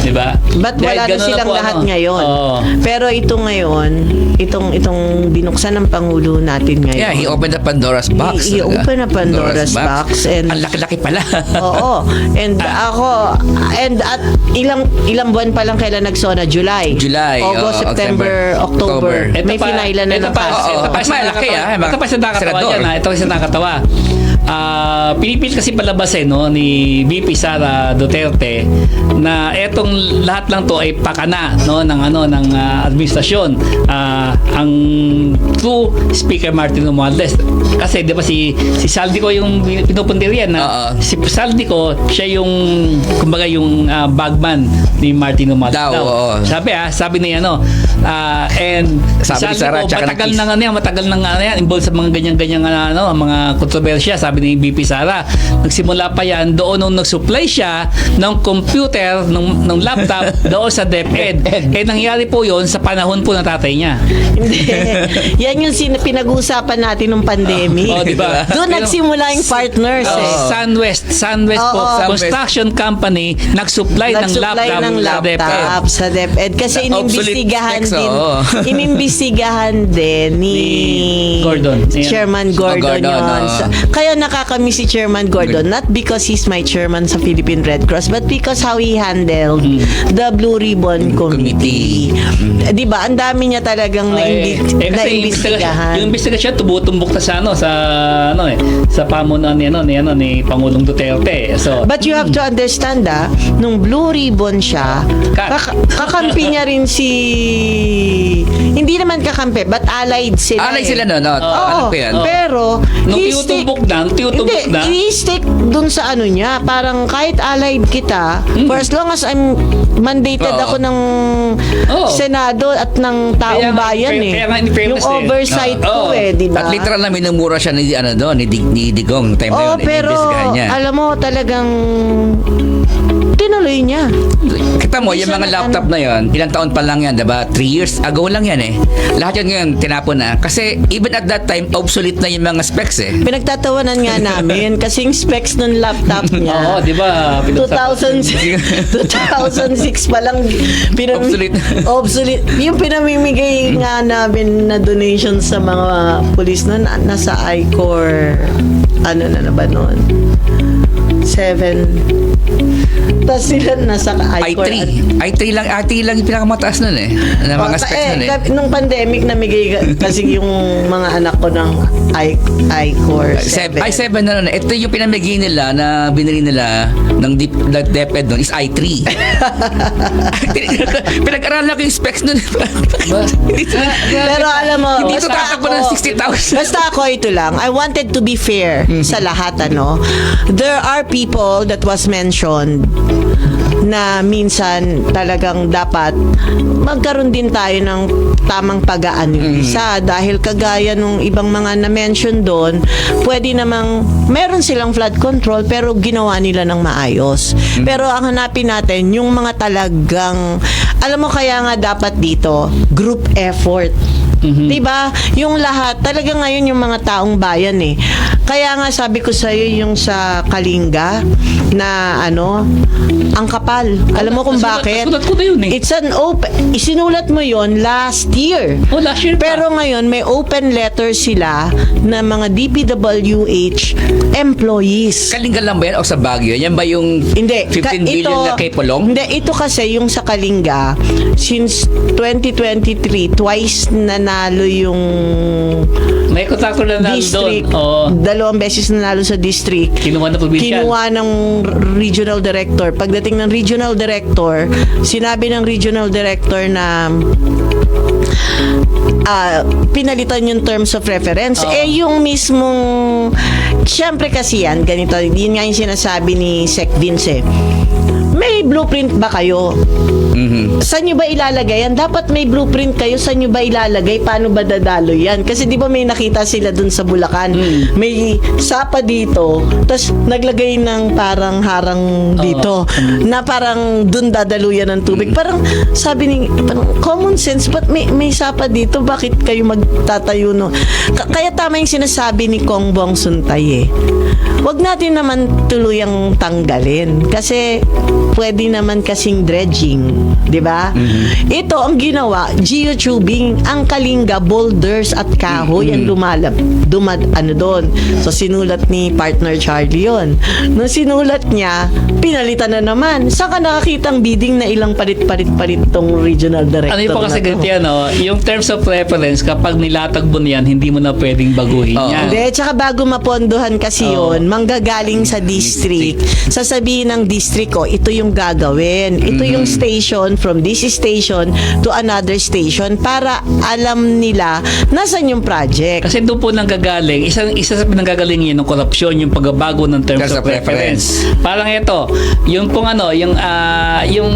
Di ba?
But wala na silang lahat ngayon.
Oo.
Pero ito ngayon, itong binuksan ng Pangulo natin ngayon.
Yeah, he opened the Pandora's box.
He opened a Pandora's box. And
ang laki-laki pala.
oo. And at ilang buwan pa lang kailan nagsona? July, August, September, October. May pinailan na ng kaso.
Ito pa siya nakakatawa yan. Ito pa siya nakakatawa. Pinipilit kasi palabasin ni VP Sara Duterte na etong lahat lang to ay pakana ng administrasyon. Ang true Speaker Martin Romualdez, kasi di ba si Saldico yung pinupuntiryan na si Saldico siya yung kumbaga yung bagman ni Martin Romualdez daw. Sabi niya and
sabi ni Sara,
matagal nang involved sa mga ganyan mga kontrobersya. Sabi ni VP Sara, nagsimula pa yan doon nung nag-supply siya ng computer, ng laptop doon sa DepEd. Nangyari po yon sa panahon po ng tatay niya.
Hindi. Yan yung pinag-uusapan natin ng pandemic.
Diba?
Doon nagsimula yung partners
Sunwest po, construction company, nag-supply ng laptop
sa DepEd. Kasi inimbestigahan din ni
Gordon.
Chairman Gordon yun. Kaya nakakamiss si Chairman Gordon, not because he's my chairman sa Philippine Red Cross, but because how he handled the Blue Ribbon Committee. Diba? Ang dami niya talagang naimbestigahan.
Yung investigasyon tumutumbok na sa pamunuan ni Pangulong Duterte. So,
but you have to understand nung Blue Ribbon siya, kakampi niya rin hindi naman kakampi, but allied sila.
Allied sila alam ko yan.
Pero
nung tinutumbok na.
I-stick dun sa niya. Parang kahit allied kita, for as long as I'm mandated ako ng Senado at ng taong bayan yung oversight ko diba?
At literal na minumura siya ni Digong time na yun.
Pero alam mo talagang tinuloy niya.
Kita mo, yung mga laptop na yon, ilang taon pa lang yan, diba? 3 years ago lang yan Lahat yan ngayon, tinapon na. Kasi even at that time, obsolete na yung mga specs
Pinagtatawanan nga namin kasi yung specs ng laptop niya.
Diba?
2006 pa lang
obsolete.
Yung pinamimigay nga namin na donation sa mga pulis noon, nasa I-Core na ba noon? 7. Tapos sila nasa
i3 lang yung pinakamataas nun ng mga specs nun
nung pandemic namigay kasi yung mga anak ko ng i-Core 7.
i7 na nun. Ito yung pinamigay nila na binili nila ng DepEd nun is i3. Pinag-aralan ko yung specs nun.
Pero alam mo,
hindi ito tatakbo ng 60,000.
Basta ako ito lang. I wanted to be fair sa lahat There are people that was mentioned na minsan talagang dapat magkaroon din tayo ng tamang pag-aanalisa dahil kagaya nung ibang mga na-mention doon, pwede namang meron silang flood control pero ginawa nila ng maayos. Pero ang hanapin natin yung mga talagang, alam mo kaya nga dapat dito, group effort. Diba? Yung lahat, talaga ngayon yung mga taong bayan Kaya nga sabi ko sa iyo yung sa Kalinga na ang kapal. Alam mo kung bakit?
Nasulat ko na yun
It's an open, isinulat mo yon last year.
Last year pa.
Pero ngayon may open letter sila na mga DPWH employees.
Kalinga lang ba yan o sa Baguio? Yan ba yung
Hindi,
15 billion na kay Polong?
Hindi, ito kasi yung sa Kalinga since 2023 twice nanalo yung
may kontraktor na
district.
doon.
2 beses nanalo sa district.
Kinuha na probinsya.
Kinuha ng regional director. Pagdating ng regional director, sinabi ng regional director na pinalitan yung terms of reference. Yung mismong, syempre kasi yan, ganito, yun nga yung sinasabi ni Sec Vince may blueprint ba kayo? Saan nyo ba ilalagay yan? Dapat may blueprint kayo. Saan nyo ba ilalagay? Paano ba dadalo yan? Kasi di ba may nakita sila dun sa Bulacan. May sapa dito, tapos naglagay ng parang harang dito na parang dun dadaluyan ng tubig. Parang sabi ni, parang common sense, but may sapa dito, bakit kayo magtatayo no? Kaya tama yung sinasabi ni Kong Bong Suntay eh. Wag natin naman tuluyang tanggalin kasi pwede naman kasing dredging, di ba? Ito ang ginawa, geotubing, ang Kalinga, boulders at kahoy ang doon. So sinulat ni partner Charlie yun. Nung sinulat niya, pinalitan na naman. Saan ka nakakitang bidding na ilang palit-palit tong regional director?
Ano yung pa kasi ganito yan, yung terms of reference, kapag nilatag mo niyan, hindi mo na pwedeng baguhin yan.
Hindi, tsaka bago mapondohan kasi yun, manggagaling sa district. Sasabihin ng district ko, ito yung gagawin. Ito yung station, from this station to another station para alam nila nasan yung project.
Kasi doon po nanggagaling, isa sa pinanggagaling yun ng korupsyon, yung pagbabago ng terms of reference. Parang ito, yung kung yung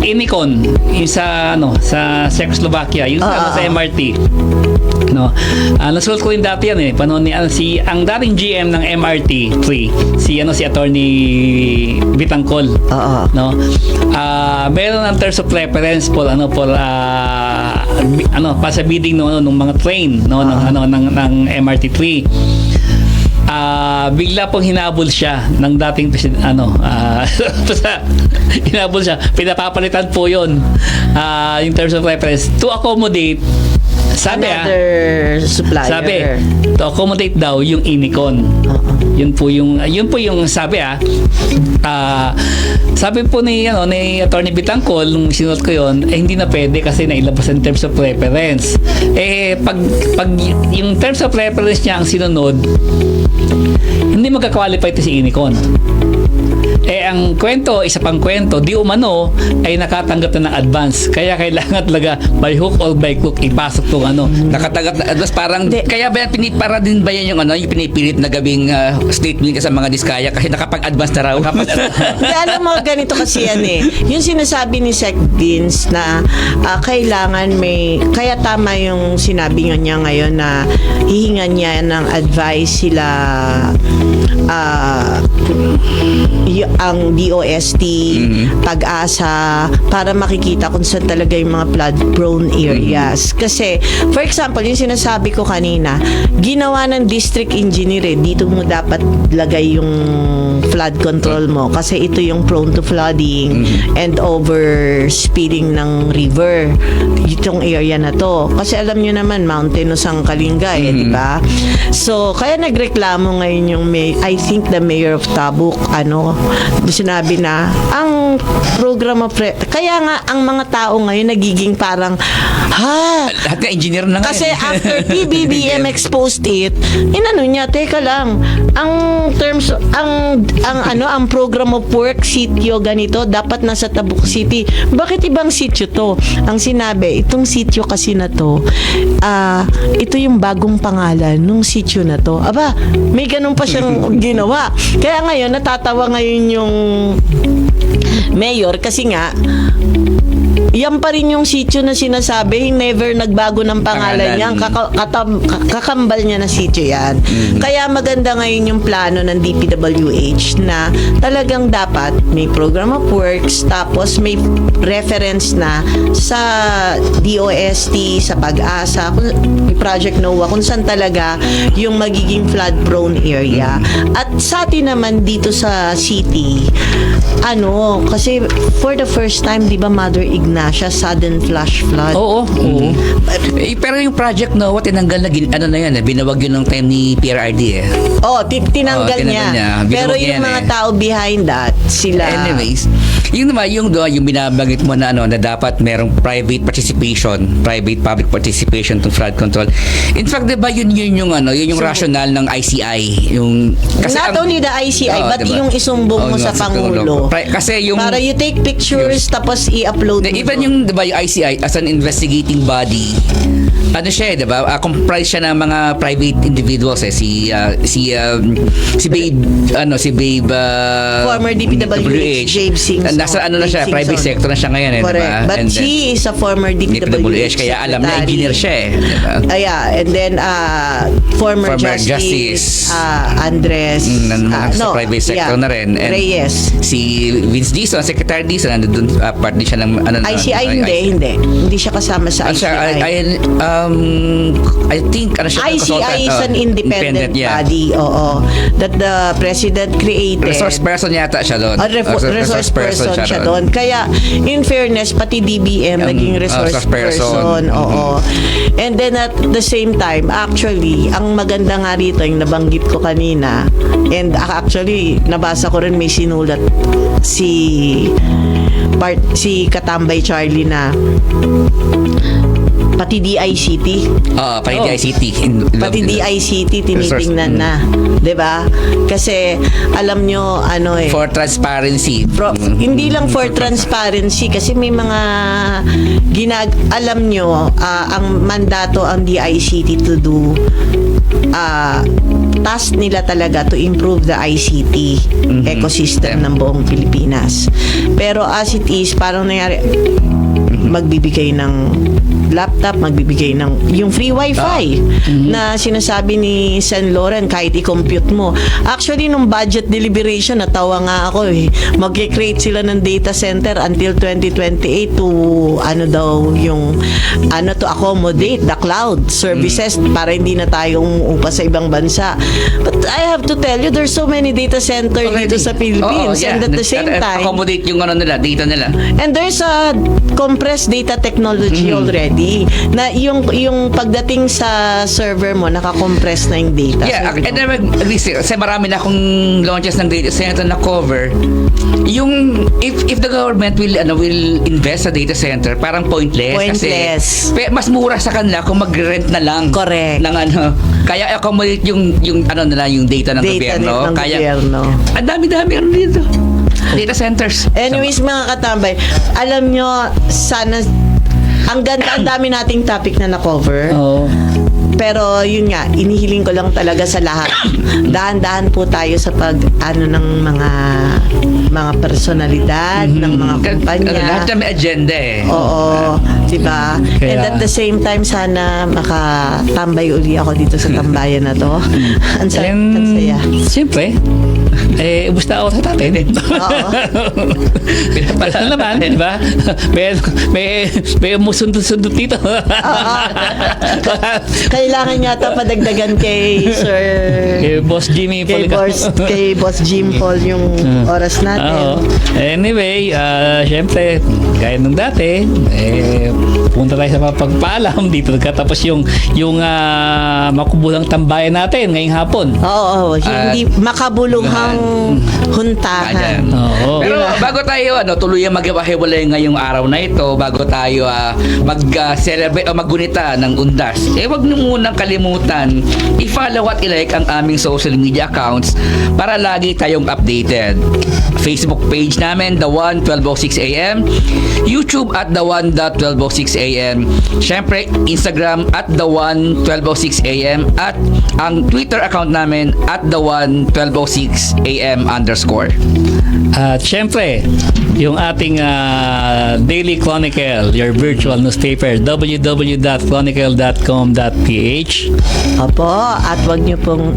Inicon, yung sa Czechoslovakia, yung sa MRT. No. Nasulat ko rin dati yan panahon ni ang dating GM ng MRT3, si Attorney Bitangkol. No. Meron ng terms of reference pa sa bidding ng mga train ng MRT3. Bigla pong hinabol siya ng dating hinabol siya, pinapapalitan po yun yung terms of reference to accommodate
another supplier.
Sabi, to accommodate daw yung Inicon. Yun po yung sabi sabi po ni Attorney Bitangkol nung sinulat ko yun, hindi na pwede kasi nailabas ang terms of reference. Pag yung terms of reference niya ang sinunod, hindi magka-qualify ito si Inicon. Ang kwento, isa pang kwento, di umano ay nakatanggap na ng advance. Kaya kailangan talaga by hook or by crook ipasok tong
Nakatanggap na advance, parang kaya ba yan, para din ba yan yung pinipilit na gabing statement sa mga diskaya kasi nakapag-advance na raw?
Alam mo, ganito kasi yan yung sinasabi ni Sec Deans na kailangan kaya tama yung sinabi niya ngayon na hihingan niya ng advice sila ang DOST, Pag-asa, para makikita kung saan talaga yung mga flood-prone areas. Kasi, for example, yung sinasabi ko kanina, ginawa ng district engineer dito mo dapat lagay yung flood control mo kasi ito yung prone to flooding and overspilling ng river. Itong area na to. Kasi alam nyo naman, mountainous ang Kalinga di ba? So, kaya nagreklamo ngayon yung I think the mayor of Tabuk, sinabi na ang programa kaya nga ang mga tao ngayon nagiging parang
lahat ng engineer na
kasi after PBBM exposed it, niya, teka lang, ang terms ang program of work sitio ganito dapat nasa Tabuk City. Bakit ibang sitio to? Ang sinabi, itong sitio kasi na to, ito yung bagong pangalan nung sitio na to. Aba, may ganun pa siyang ginawa. Kaya ngayon natatawa ngayon yung mayor kasi nga yan pa rin yung sitio na sinasabi, never nagbago ng pangalan niya. Kakambal niya na sitio yan. Kaya maganda ngayon yung plano ng DPWH na talagang dapat may program of works tapos may reference na sa DOST, sa Pag-asa, may Project NOAA, kung saan talaga yung magiging flood-prone area. At sa atin naman dito sa city, kasi for the first time, di ba, Mother Ignacia, sudden flash flood.
Oo.
Pero yung project NOAA, tinanggal na yan, binawag yun ng time ni PRRD
tinanggal niya. Pero yung mga tao behind that, sila.
Anyways, Yung naman, yung binabanggit mo na na dapat merong private public participation to flood control. In fact, 'di ba yun yung rationale ng ICI, yung
Not only the ICI, but
diba?
yung isumbong mo sa Pangulo.
Kasi yung
Para you take pictures, tapos i-upload mo.
even yung 'di ba yung ICI as an investigating body, ano siya, 'di ba? Comprise siya ng mga private individuals si Babe
Former DPWH, James Singson.
Nasa na siya, private sector na siya ngayon, di ba?
Correct. But she is a former DPWH
kaya alam na engineer siya, di ba?
Yeah, and then former Justice Andres
sa private sector na rin. And
Reyes.
Si Vince Dizon, Secretary Dizon, nandun part din siya ng
ICI, hindi siya kasama sa ICI.
I think
ICI is an independent body, that the President created.
Resource person yata siya doon.
Resource person siya doon. Kaya, in fairness, pati DBM naging resource person. And then at the same time, actually, ang maganda nga rito, yung nabanggit ko kanina, and actually, nabasa ko rin may sinulat si Katambay Charlie na pati DICT.
Pati DICT.
Pati DICT tinitingnan na. 'Di ba? Kasi alam nyo
for transparency.
Hindi lang for transparency kasi may mga alam nyo ang mandato ang DICT to do task nila talaga to improve the ICT ecosystem ng buong Pilipinas. Pero as it is, parang nangyari magbibigay ng laptop, magbibigay ng yung free wifi na sinasabi ni Sen. Loren kahit i-compute mo. Actually, nung budget deliberation, natawa nga ako mag-create sila ng data center until 2028 to to accommodate the cloud services para hindi na tayo umuupa sa ibang bansa. But I have to tell you, there's so many data center dito sa Philippines. And at the same time,
accommodate yung data nila.
And there's a compressed data technology already na yung pagdating sa server mo naka-compress na yung data.
Yeah, and then kasi marami na akong launches ng data center na cover. Yung if the government will invest sa data center, parang pointless. Kasi mas mura sa kanila kung mag-rent na lang.
Correct.
Ng kaya accommodate yung data ng gobyerno. Ang dami-dami dito. Data centers.
Anyways, mga katambay, alam nyo, sana ang dami nating topic na na-cover. Pero yun nga, inihiling ko lang talaga sa lahat. Dahan-dahan po tayo sa ng mga personalidad, ng mga kumpanya.
Lahat na may agenda
Oo, diba? And at the same time, sana makatambay uli ako dito sa tambayan na to. Ang saya.
Siyempre, ubus na ako sa natin. Pala naman, di ba? May musundot-sundot dito.
Kailangan yata padagdagan kay Sir
kay Boss Jimmy Paul.
Kay Boss Jim Paul yung oras natin.
Anyway, syempre, gaya nung dati, punta tayo sa pagpaalam dito. Nagkatapos yung makubulang tambayan natin ngayong hapon.
Hindi makabuluhang huntahan.
Pero bago tayo tuluyang maghiwalay ngayong araw na ito, bago tayo mag-celebrate o maggunita ng Undas, wag niyo munang kalimutan i-follow at i-like ang aming social media accounts para lagi tayong updated. Facebook page namin, The One 1206 AM, YouTube at The One 1206 AM, syempre Instagram at The One 1206 AM, at ang Twitter account namin at The One 1206 AM _
At syempre, yung ating Daily Chronicle, your virtual newspaper, www.chronicle.com.ph.
Opo, at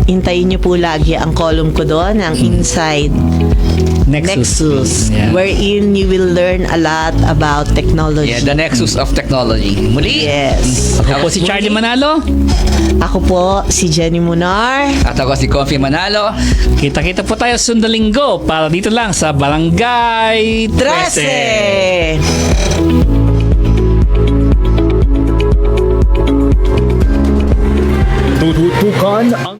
hintayin nyo po lagi ang column ko doon, ang Inside Nexus, wherein you will learn a lot about technology.
Yeah, the Nexus of Technology. Muli.
Yes.
Ako po si Charlie Manalo.
Ako po si Jenny Munar.
At ako si Coffee Manalo.
Kita-kita po tayo Sundalinggo para dito lang sa Barangay 13.
Tututukan ang